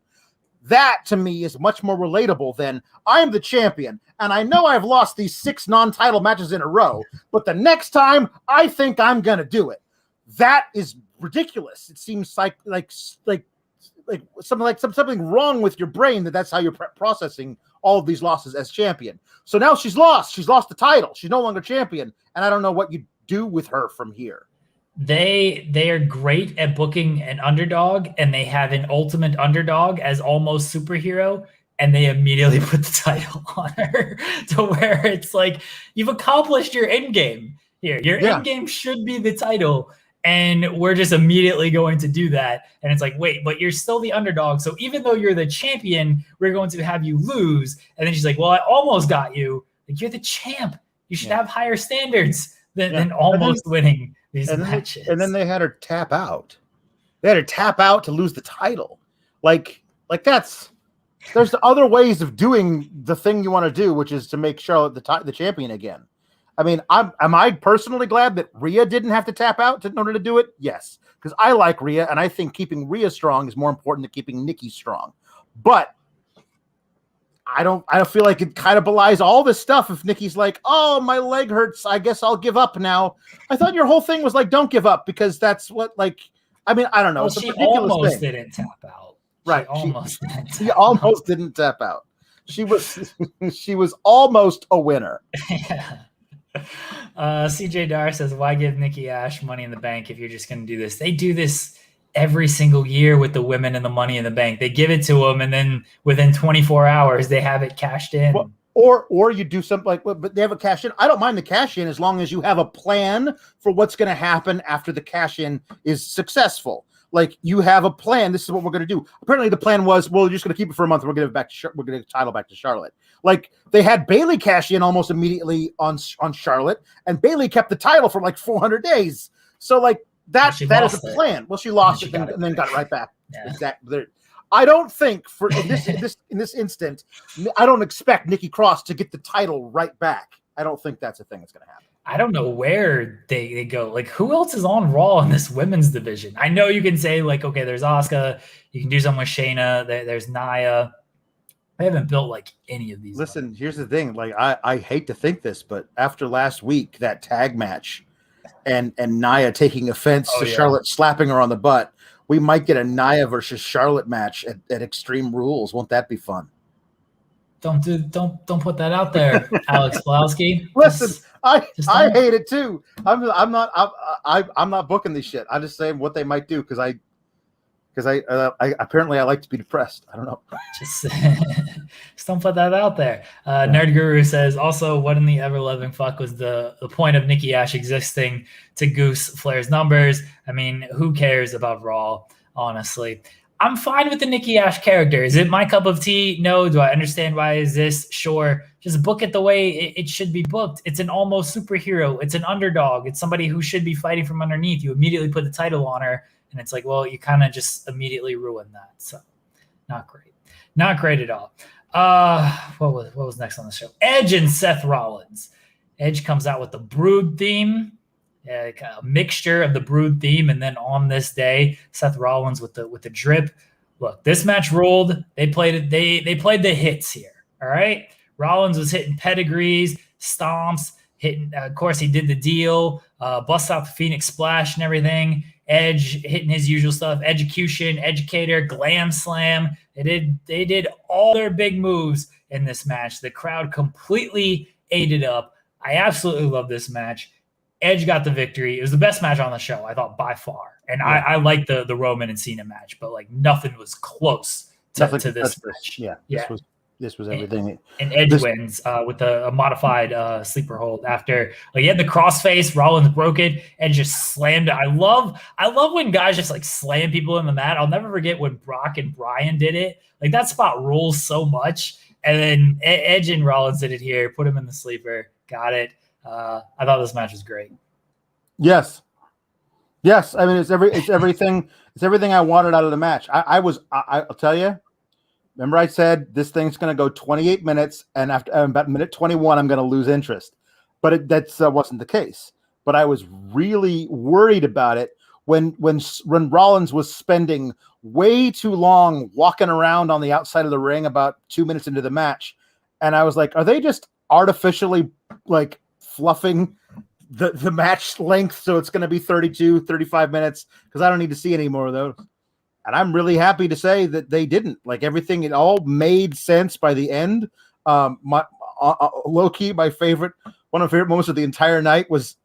That, to me, is much more relatable than I'm the champion, and I know I've lost these 6 non-title matches in a row, but the next time, I think I'm going to do it. That is ridiculous. It seems like something wrong with your brain that's how you're processing all of these losses as champion. So now she's lost. She's lost the title. She's no longer champion, and I don't know what you do with her from here. They are great at booking an underdog, and they have an ultimate underdog as almost superhero, and they immediately put the title on her to where it's like, you've accomplished your end game. Here, your end game should be the title. And we're just immediately going to do that. And it's like, wait, but you're still the underdog. So even though you're the champion, we're going to have you lose. And then she's like, well, I almost got you. Like, you're the champ. You should have higher standards than almost winning these matches. And then they had her tap out. They had her tap out to lose the title. Like there's other ways of doing the thing you want to do, which is to make Charlotte the champion again. I mean, am I personally glad that Rhea didn't have to tap out in order to do it? Yes, because I like Rhea, and I think keeping Rhea strong is more important than keeping Nikki strong. But I don't feel like it kind of belies all this stuff if Nikki's like, oh, my leg hurts, I guess I'll give up now. I thought your whole thing was like, don't give up, because that's what, like, I mean, I don't know. Well, it's she almost didn't tap out. Right. She almost didn't tap out. She was almost a winner. Yeah. CJ Dar says, why give Nikki Ash Money in the Bank if you're just going to do this? They do this every single year with the women and the Money in the Bank. They give it to them, and then within 24 hours, they have it cashed in. Well, or you do something like, but they have a cash in. I don't mind the cash in as long as you have a plan for what's going to happen after the cash in is successful. Like, you have a plan. This is what we're going to do. Apparently, the plan was, well, you're just going to keep it for a month. We're going to we're going to title back to Charlotte. Like, they had Bayley cash in almost immediately on Charlotte, and Bayley kept the title for like 400 days. So, like, that is a plan. Well, she lost it and then got it right back. Yeah. Exactly. I don't think in this instant, I don't expect Nikki Cross to get the title right back. I don't think that's a thing that's going to happen. I don't know where they go. Like, who else is on Raw in this women's division? I know you can say, like, okay, there's Asuka. You can do something with Shayna. There's Nia. I haven't built, like, any of these. Listen, here's the thing. Like, I hate to think this, but after last week, that tag match and Nia taking offense to Charlotte slapping her on the butt, we might get a Nia versus Charlotte match at Extreme Rules. Won't that be fun? Don't put that out there, Alex Pawlowski. Listen, I hate it too. I'm not booking this shit. I'm just saying what they might do because I apparently I like to be depressed. I don't know. Just don't put that out there. Nerd Guru says also, what in the ever loving fuck was the point of Nikki Ash existing to goose Flair's numbers? I mean, who cares about Raw? Honestly, I'm fine with the Nikki Ash character. Is it my cup of tea? No. Do I understand why is this? Sure. Just book it the way it should be booked. It's an almost superhero. It's an underdog. It's somebody who should be fighting from underneath. You immediately put the title on her, and it's like, well, you kind of just immediately ruined that. So not great. Not great at all. What was next on the show? Edge and Seth Rollins. Edge comes out with the Brood theme. A mixture of the Brood theme, and then on this day, Seth Rollins with the drip. Look, this match ruled. They played it. They played the hits here. All right, Rollins was hitting pedigrees, stomps, hitting. Of course, he did the deal, bust out the Phoenix Splash and everything. Edge hitting his usual stuff, execution, educator, glam slam. They did all their big moves in this match. The crowd completely ate it up. I absolutely love this match. Edge got the victory. It was the best match on the show, I thought, by far. And I like the Roman and Cena match, but like nothing was close to this match. Yeah. This was everything. And Edge wins with a modified sleeper hold after he had the crossface. Rollins broke it. Edge just slammed it. I love when guys just like slam people in the mat. I'll never forget when Brock and Bryan did it. Like that spot rules so much. And then Edge and Rollins did it here. Put him in the sleeper. Got it. I thought this match was great. Yes. I mean, it's everything. It's everything I wanted out of the match. I'll tell you. Remember, I said this thing's going to go 28 minutes, and after about minute 21, I'm going to lose interest. But that wasn't the case. But I was really worried about it when Rollins was spending way too long walking around on the outside of the ring about 2 minutes into the match, and I was like, are they just artificially like fluffing the match length so it's going to be 32, 35 minutes because I don't need to see any more of those. And I'm really happy to say that they didn't. Like everything, it all made sense by the end. Low-key, one of my favorite moments of the entire night was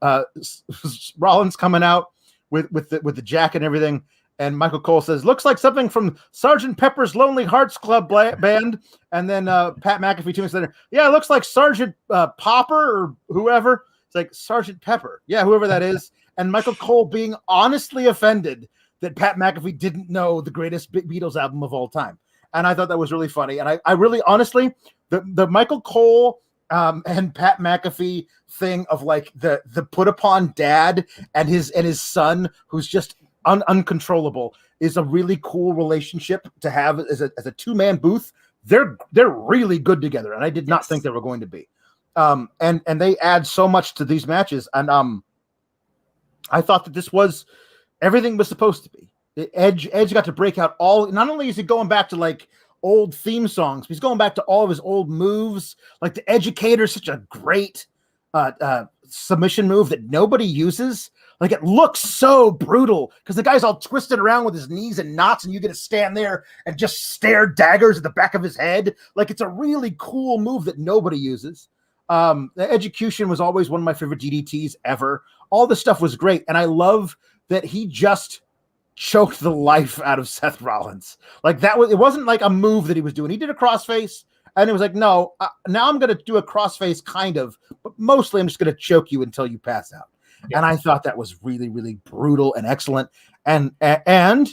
Rollins coming out with the jacket and everything. And Michael Cole says, looks like something from Sgt. Pepper's Lonely Hearts Club Band. And then Pat McAfee 2 minutes later, yeah, it looks like Sergeant Popper or whoever. It's like Sergeant Pepper. Yeah, whoever that is. And Michael Cole being honestly offended that Pat McAfee didn't know the greatest Beatles album of all time. And I thought that was really funny. And I really, honestly, the Michael Cole and Pat McAfee thing of like the put upon dad and his son, who's just uncontrollable, is a really cool relationship to have as a two-man booth. They're really good together, and I did not think they were going to be. And they add so much to these matches, and I thought that this was everything was supposed to be. Edge got to break out all. Not only is he going back to like old theme songs, but he's going back to all of his old moves. Like the Educator is such a great submission move that nobody uses. Like it looks so brutal because the guy's all twisted around with his knees in knots, and you get to stand there and just stare daggers at the back of his head. Like it's a really cool move that nobody uses. The Execution was always one of my favorite DDTs ever. All this stuff was great, and I love that he just choked the life out of Seth Rollins. Like it wasn't like a move that he was doing. He did a crossface, and it was like, no, now I'm going to do a crossface kind of, but mostly I'm just going to choke you until you pass out. Yeah. And I thought that was really, really brutal and excellent. And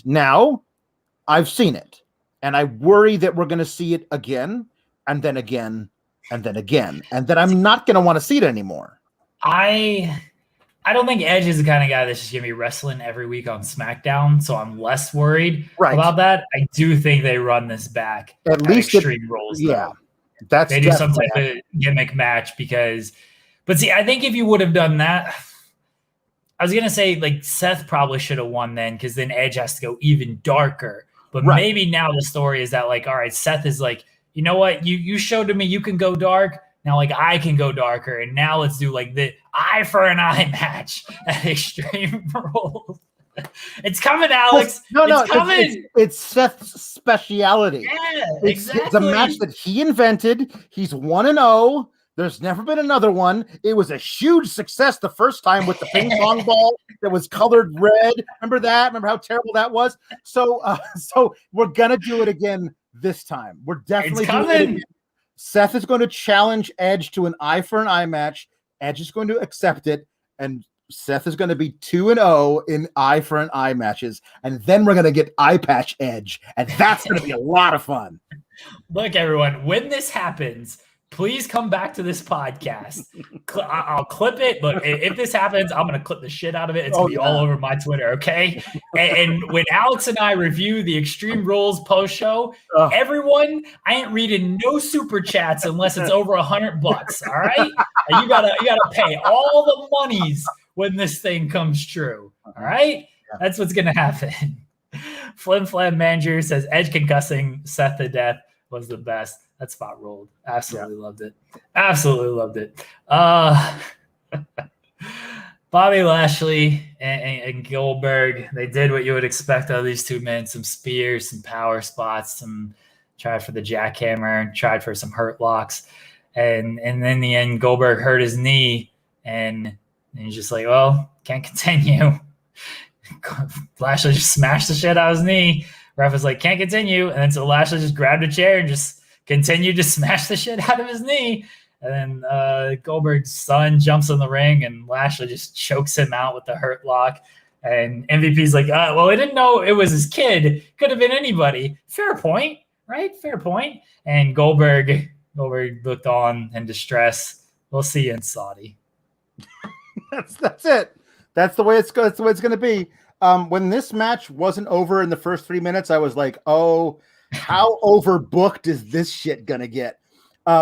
now I've seen it, and I worry that we're going to see it again, and then again, and then again, and that I'm not going to want to see it anymore. I don't think Edge is the kind of guy that's just going to be wrestling every week on SmackDown, so I'm less worried about that. I do think they run this back at least Extreme Rules. Yeah, they do some type of gimmick match but see, I think if you would have done that, I was going to say like Seth probably should have won then, because then Edge has to go even darker. But maybe now the story is that like, all right, Seth is like, you know what, you showed to me you can go dark. Now, like, I can go darker, and now let's do, like, the eye for an eye match at Extreme Rules. It's coming, Alex. It's coming. It's Seth's speciality. Yeah, exactly. It's a match that he invented. He's 1-0. There's never been another one. It was a huge success the first time with the ping pong ball that was colored red. Remember that? Remember how terrible that was? So we're going to do it again this time. We're definitely doing it again. Seth is going to challenge Edge to an eye for an eye match. Edge is going to accept it, and Seth is going to be 2-0 in eye for an eye matches, and then we're going to get eye patch Edge, and that's going to be a lot of fun. Look, everyone, when this happens, please come back to this podcast. I'll clip it, but if this happens, I'm going to clip the shit out of it. It's going to be all over my Twitter, okay? And when Alex and I review the Extreme Rules post-show, everyone, I ain't reading no super chats unless it's over $100, all right? And you gotta pay all the monies when this thing comes true, all right? That's what's going to happen. Flim Flam Manager says, Edge concussing Seth to death was the best. That spot rolled. Absolutely loved it. Absolutely loved it. Bobby Lashley and Goldberg, they did what you would expect out of these two men. Some spears, some power spots, some tried for the jackhammer, tried for some hurt locks. And in the end, Goldberg hurt his knee, and he's just like, well, can't continue. Lashley just smashed the shit out of his knee. Ref was like, can't continue. And then so Lashley just grabbed a chair and just continued to smash the shit out of his knee. And then Goldberg's son jumps in the ring, and Lashley just chokes him out with the hurt lock. And MVP's like, well, I didn't know it was his kid. Could have been anybody. Fair point, right? Fair point. And Goldberg looked on in distress. We'll see you in Saudi. That's it. That's the way it's going. That's the way it's going to be. When this match wasn't over in the first 3 minutes, I was like, oh, how overbooked is this shit gonna get?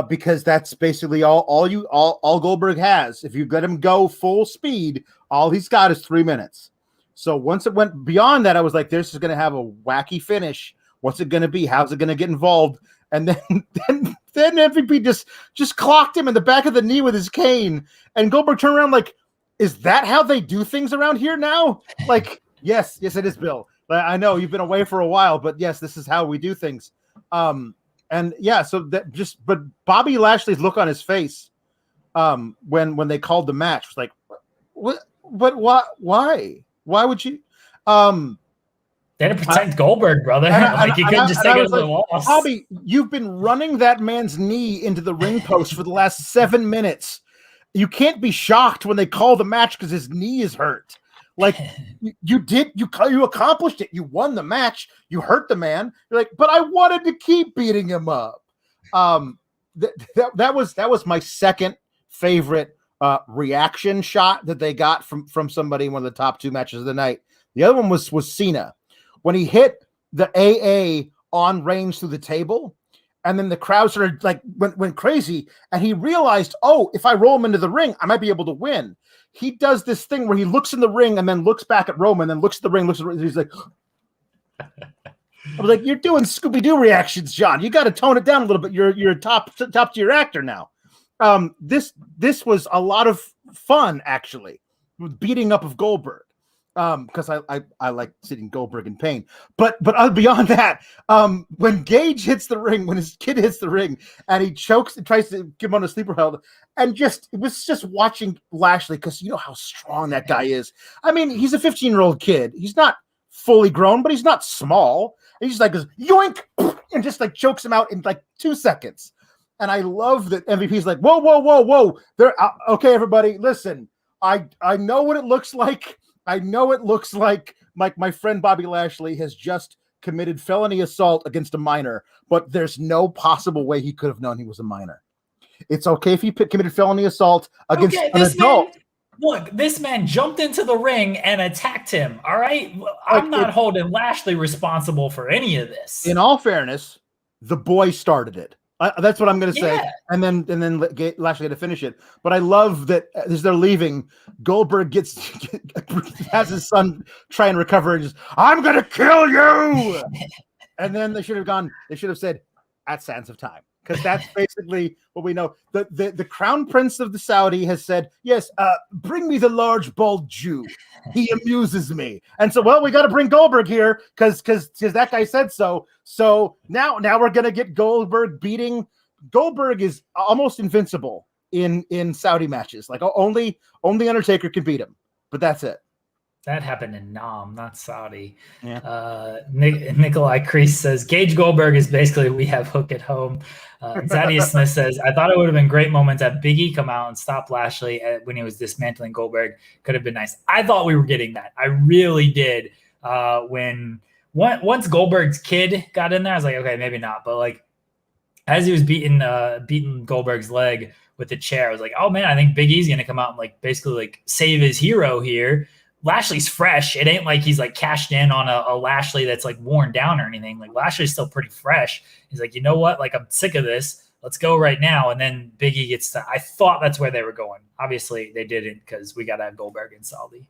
Because that's basically all Goldberg has. If you let him go full speed, all he's got is 3 minutes. So once it went beyond that, I was like, this is gonna have a wacky finish. What's it gonna be? How's it gonna get involved? And then MVP just clocked him in the back of the knee with his cane, and Goldberg turned around like, is that how they do things around here now? Like, yes, it is, Bill. I know you've been away for a while, but yes, this is how we do things. And yeah, so but Bobby Lashley's look on his face when they called the match was like, what? But why? Why would you? They had to protect Goldberg, brother. You couldn't just take it as a loss. Bobby, you've been running that man's knee into the ring post for the last 7 minutes. you can't be shocked when they call the match because his knee is hurt. Like you accomplished it. You won the match. You hurt the man. You're like, but I wanted to keep beating him up. That was my second favorite reaction shot that they got from somebody in one of the top 2 matches of the night. The other one was Cena when he hit the AA on Reigns through the table, and then the crowd started like went crazy, and he realized, oh, if I roll him into the ring, I might be able to win. He does this thing where he looks in the ring and then looks back at Roman, then looks at the ring, he's like, I was like, you're doing Scooby-Doo reactions, John. You got to tone it down a little bit. You're a top tier actor now. This was a lot of fun, actually, with beating up of Goldberg. Because I like seeing Goldberg in pain. But beyond that, when Gage hits the ring, when his kid hits the ring, and he chokes and tries to give him on a sleeper hold, and it was just watching Lashley, because you know how strong that guy is. I mean, he's a 15-year-old kid. He's not fully grown, but he's not small. And he just like goes yoink and just like chokes him out in like 2 seconds. And I love that MVP's like, whoa. Okay, everybody, listen. I know what it looks like. I know it looks like my friend Bobby Lashley has just committed felony assault against a minor, but there's no possible way he could have known he was a minor. It's okay if he committed felony assault against an adult. Look, this man jumped into the ring and attacked him. All right. I'm not holding Lashley responsible for any of this. In all fairness, the boy started it. That's what I'm going to say. Yeah. And then Lashley had to finish it. But I love that as they're leaving, Goldberg has his son try and recover and just, I'm going to kill you. And then they should have said, at Sands of Time. Because that's basically what we know. The crown prince of the Saudi has said, yes, bring me the large bald Jew. He amuses me. And so, well, we got to bring Goldberg here because that guy said so. So now we're going to get Goldberg beating. Goldberg is almost invincible in Saudi matches. Like only Undertaker can beat him, but that's it. That happened in Nam, not Saudi. Yeah. Nikolai Kreese says, Gage Goldberg is basically we have Hook at home. Zadius Smith says, I thought it would have been great moments at Big E come out and stop Lashley when he was dismantling Goldberg. Could have been nice. I thought we were getting that. I really did. Once Goldberg's kid got in there, I was like, okay, maybe not. But like as he was beating Goldberg's leg with the chair, I was like, oh man, I think Big E's going to come out and like basically like save his hero here. Lashley's fresh. It ain't like he's like cashed in on a Lashley that's like worn down or anything. Like Lashley's still pretty fresh. He's like, you know what? Like I'm sick of this. Let's go right now. And then Big E gets to. I thought that's where they were going. Obviously they didn't because we got to have Goldberg and Saudi.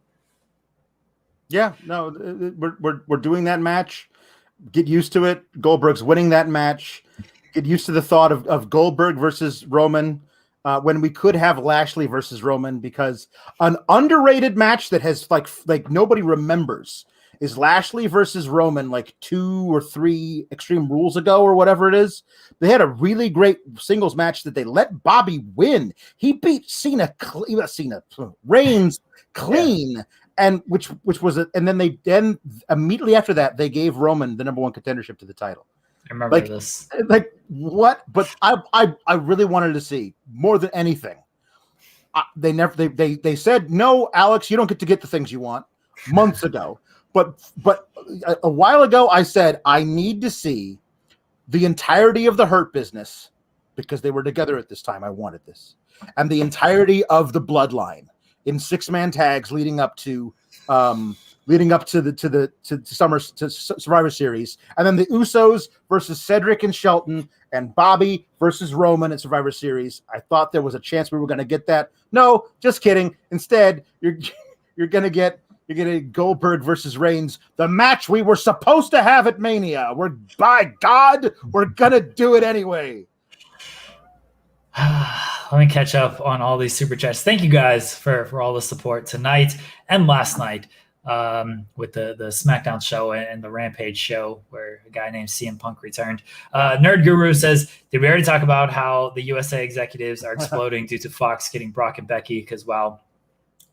Yeah, no, we're doing that match. Get used to it. Goldberg's winning that match. Get used to the thought of Goldberg versus Roman. When we could have Lashley versus Roman, because an underrated match that has like nobody remembers is Lashley versus Roman like 2 or 3 Extreme Rules ago or whatever it is. They had a really great singles match that they let Bobby win. He beat Reigns clean, yeah. And which was and then immediately after that they gave Roman the #1 contendership to the title. I remember this. Like what? But I really wanted to see more than anything. They said no, Alex, you don't get the things you want months ago. But a while ago I said I need to see the entirety of the Hurt Business because they were together at this time. I wanted this, and the entirety of the Bloodline in 6-man tags leading up to Survivor Series, and then the Usos versus Cedric and Shelton, and Bobby versus Roman at Survivor Series. I thought there was a chance we were going to get that. No, just kidding. Instead, you're going to get Goldberg versus Reigns, the match we were supposed to have at Mania. By God, we're going to do it anyway. Let me catch up on all these super chats. Thank you guys for all the support tonight and last night. With the SmackDown show and the Rampage show where a guy named CM Punk returned. Nerd Guru says, did we already talk about how the USA executives are exploding due to Fox getting Brock and Becky? Because, well,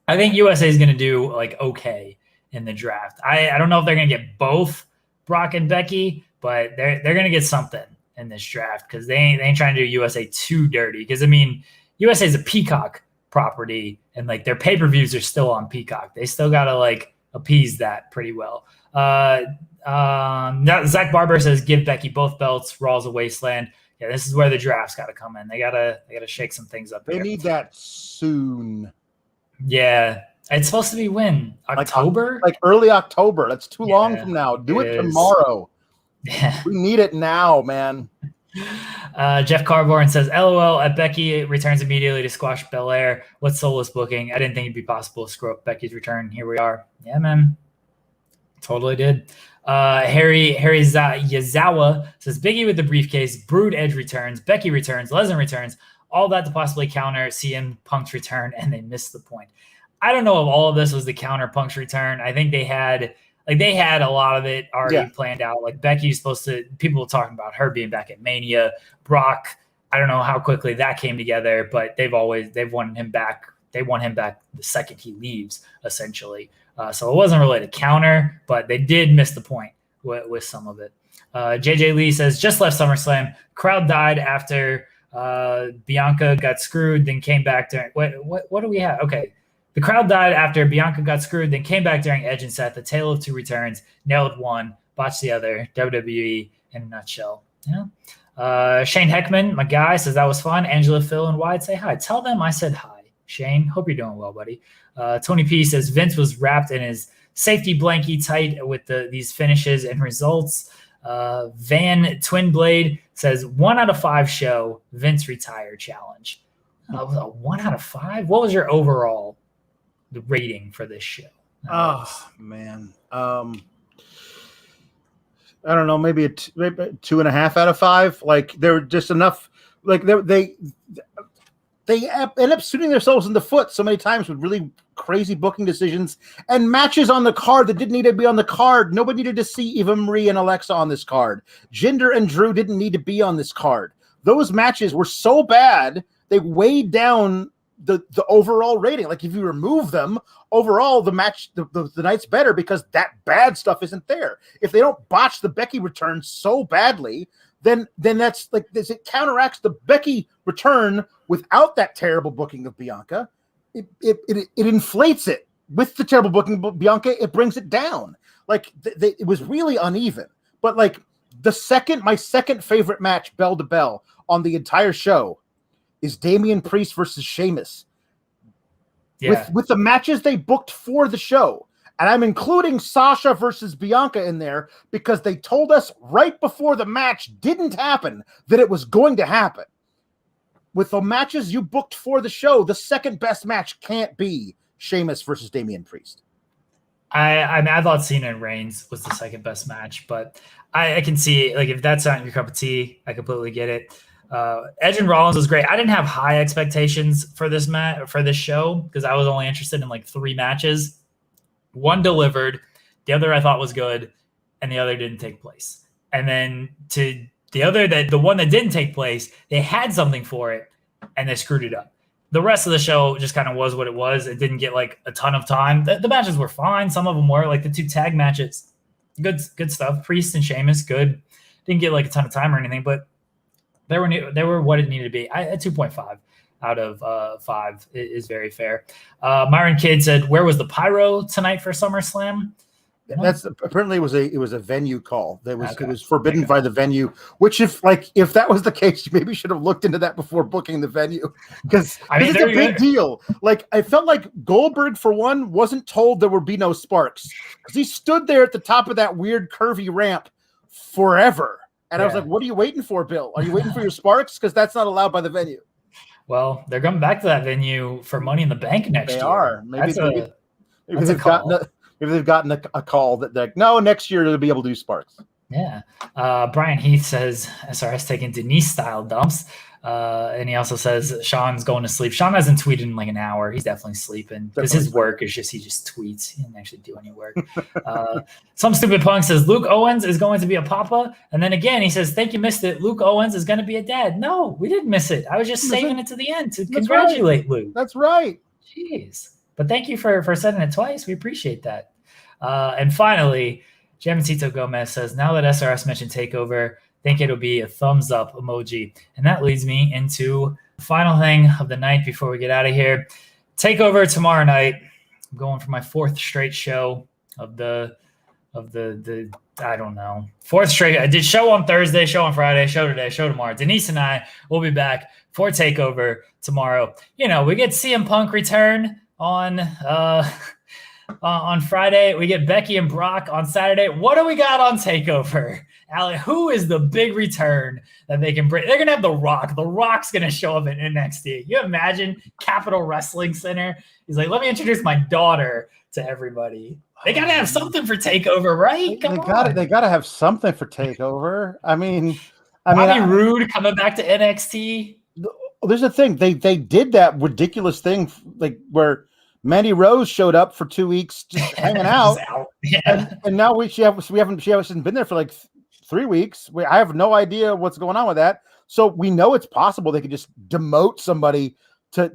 I think USA is going to do like okay in the draft. I don't know if they're going to get both Brock and Becky, but they're going to get something in this draft because they ain't trying to do USA too dirty. Because, I mean, USA is a peacock property, and like their pay-per-views are still on Peacock. They still gotta like appease that pretty well. Zach Barber says give Becky both belts. Raw's a wasteland. Yeah, this is where the draft's got to come in. They gotta shake some things up. They need that soon. Yeah, it's supposed to be when October, like early October. That's too long from now. Do it tomorrow. Yeah, we need it now, man. Jeff Carborn says, LOL, at Becky returns immediately to squash Belair. What soulless booking? I didn't think it'd be possible to screw up Becky's return. Here we are. Yeah, man. Totally did. Harry Yazawa says, Biggie with the briefcase, Brood Edge returns, Becky returns, Lesnar returns, all that to possibly counter CM Punk's return, and they missed the point. I don't know if all of this was the counter Punk's return. I think they had a lot of it already planned out. Like Becky's supposed to, people were talking about her being back at Mania. Brock, I don't know how quickly that came together, but they've wanted him back. They want him back the second he leaves, essentially. So it wasn't really a counter, but they did miss the point with some of it. JJ Lee says, just left SummerSlam. Crowd died after Bianca got screwed, then came back during. What do we have? Okay. The crowd died after Bianca got screwed, then came back during Edge and Seth. The tale of two returns. Nailed one, botched the other. WWE in a nutshell. Yeah. Shane Heckman, my guy, says that was fun. Angela, Phil, and Wyatt say hi. Tell them I said hi. Shane, hope you're doing well, buddy. Tony P says Vince was wrapped in his safety blankie tight with these finishes and results. Van Twin Blade says 1 out of 5 show. Vince retire challenge. 1 out of 5. What was your overall rating for this show? Man. I don't know. Maybe 2.5 out of 5. Like there were just enough. Like they end up shooting themselves in the foot so many times with really crazy booking decisions and matches on the card that didn't need to be on the card. Nobody needed to see Eva Marie and Alexa on this card. Jinder and Drew didn't need to be on this card. Those matches were so bad, they weighed down the overall rating. Like if you remove them, overall the match, the night's better because that bad stuff isn't there. If they don't botch the Becky return so badly, then that's like this. It counteracts the Becky return without that terrible booking of Bianca. It inflates it with the terrible booking of Bianca. It brings it down. Like it was really uneven. But like my second favorite match, bell to bell, on the entire show is Damien Priest versus Sheamus. Yeah. With the matches they booked for the show. And I'm including Sasha versus Bianca in there because they told us right before the match didn't happen that it was going to happen. With the matches you booked for the show, the second best match can't be Sheamus versus Damien Priest. I thought Cena and Reigns was the second best match, but I can see, like, if that's not your cup of tea, I completely get it. Edge and Rollins was great. I didn't have high expectations for this show because I was only interested in like 3 matches. One delivered, the other I thought was good, and the other didn't take place. And then to the one that didn't take place, they had something for it, and they screwed it up. The rest of the show just kind of was what it was. It didn't get like a ton of time. The matches were fine. Some of them were like the 2 tag matches. Good stuff. Priest and Sheamus, good. Didn't get like a ton of time or anything, but they were what it needed to be. A 2.5 out of 5 is very fair. Myron Kidd said, "Where was the pyro tonight for SummerSlam?" That's apparently it was a venue call. It was forbidden by the venue. Which if that was the case, you maybe should have looked into that before booking the venue because it's a big deal. Like I felt like Goldberg for one wasn't told there would be no sparks because he stood there at the top of that weird curvy ramp forever, and I was like, "What are you waiting for, Bill? Are you waiting for your sparks? Because that's not allowed by the venue." Well, they're coming back to that venue for Money in the Bank next year. They are. Maybe they've gotten a call that they're like, no, next year they'll be able to do sparks. Yeah. Brian Heath says SRS taking Denise style dumps. And he also says Sean's going to sleep. Sean hasn't tweeted in like an hour. He's definitely sleeping because his work is he just tweets. He didn't actually do any work. Some stupid punk says Luke Owens is going to be a papa. And then again, he says, "Thank you, missed it. Luke Owens is going to be a dad." No, we didn't miss it. I was just saving it to the end to congratulate Luke. That's right. Jeez. But thank you for sending it twice. We appreciate that. And finally, Jamesito Gomez says, "Now that SRS mentioned TakeOver, think it'll be a thumbs up emoji." And that leads me into final thing of the night before we get out of here. Takeover tomorrow night. I'm going for my 4th straight show of the I don't know, 4th straight. I did show on Thursday, show on Friday, show today, show tomorrow. Denise and I will be back for Takeover tomorrow. We get CM Punk return on Friday. We get Becky and Brock on Saturday. What do we got on Takeover? Allie, who is the big return that they can bring? They're going to have The Rock. The Rock's going to show up in NXT. You imagine Capitol Wrestling Center? He's like, let me introduce my daughter to everybody. They got to have something for Takeover, right? They got to have something for Takeover. I mean, Rude coming back to NXT. There's a thing. They did that ridiculous thing like where Mandy Rose showed up for 2 weeks just hanging out. Yeah. And now she hasn't been there for like 3 weeks. I have no idea what's going on with that. So we know it's possible they could just demote somebody to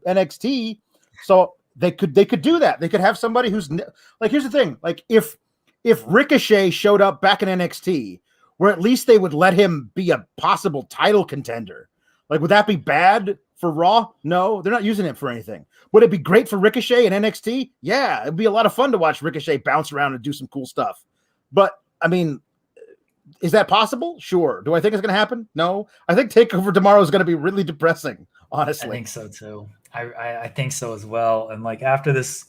NXT. So they could do that. They could have somebody who's like, here's the thing. Like if Ricochet showed up back in NXT, where at least they would let him be a possible title contender. Like, would that be bad for Raw? No, they're not using it for anything. Would it be great for Ricochet in NXT? Yeah, it'd be a lot of fun to watch Ricochet bounce around and do some cool stuff. But I mean, is that possible? Sure. Do I think it's going to happen? No. I think Takeover tomorrow is going to be really depressing, honestly. I think so too. I think so as well. And like after this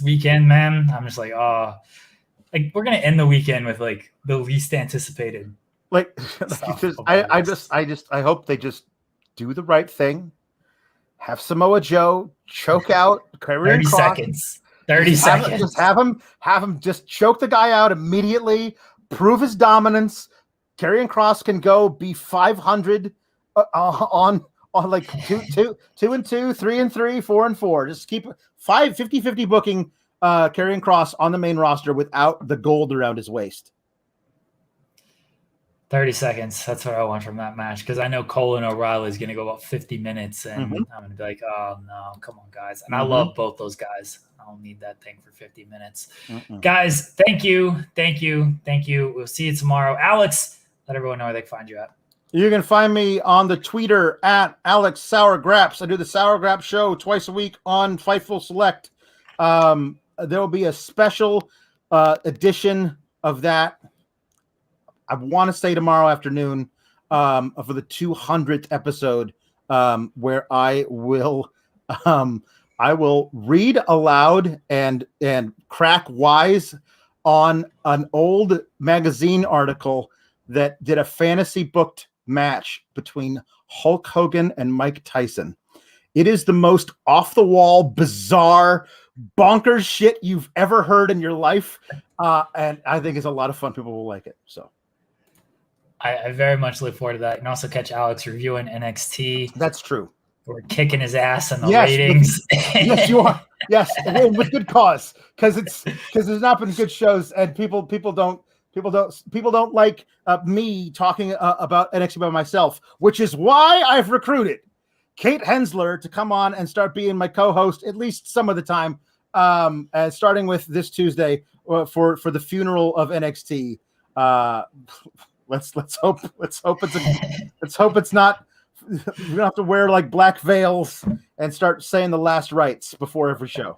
weekend, man, I'm just like, like we're gonna end the weekend with like the least anticipated. I hope they just do the right thing. Have Samoa Joe choke out Karrion Kross. 30 seconds. Just have him just choke the guy out immediately. Prove his dominance. Karrion Kross can go be 500 on like 2-2, 3-3, 4-4. Just keep 50-50 booking Karrion Kross on the main roster without the gold around his waist. 30 seconds. That's what I want from that match because I know Colin O'Reilly is going to go about 50 minutes, and I'm going to be like, oh no, come on, guys. And I love both those guys. I don't need that thing for 50 minutes. Guys, thank you. We'll see you tomorrow. Alex, let everyone know where they can find you at. You can find me on the Twitter at Alex Sourgraps. I do the Sourgrap show twice a week on Fightful Select. There will be a special edition of that. I want to say tomorrow afternoon for the 200th episode, where I will read aloud and crack wise on an old magazine article that did a fantasy booked match between Hulk Hogan and Mike Tyson. It is the most off the wall, bizarre, bonkers shit you've ever heard in your life. And I think it's a lot of fun. People will like it. So I very much look forward to that. You can also catch Alex reviewing NXT. That's true. We're kicking his ass in the ratings. Yes, you are. Yes, with good cause, because there's not been good shows, and people don't like me talking about NXT by myself, which is why I've recruited Kate Hensler to come on and start being my co-host at least some of the time, and starting with this Tuesday for the funeral of NXT. Let's hope it's not. We don't have to wear like black veils and start saying the last rites before every show.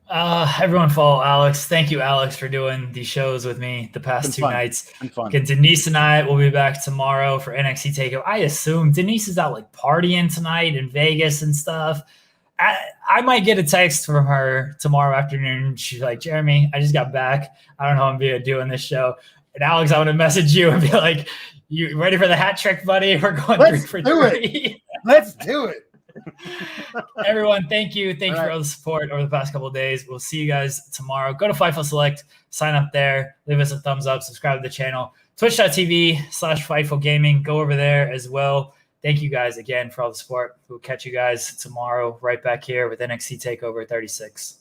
Everyone follow Alex. Thank you, Alex, for doing these shows with me the past 2 nights. Denise and I will be back tomorrow for NXT TakeOver. I assume Denise is out like partying tonight in Vegas and stuff. I might get a text from her tomorrow afternoon. She's like, Jeremy, I just got back. I don't know how I'm doing this show. And Alex, I want to message you and be like, you ready for the hat trick, buddy? We're going 3 for 3. Let's do it. Everyone, thank you. Thank you for all the support over the past couple of days. We'll see you guys tomorrow. Go to Fightful Select, sign up there, leave us a thumbs up, subscribe to the channel. Twitch.tv/Fightful Gaming. Go over there as well. Thank you guys again for all the support. We'll catch you guys tomorrow right back here with NXT TakeOver 36.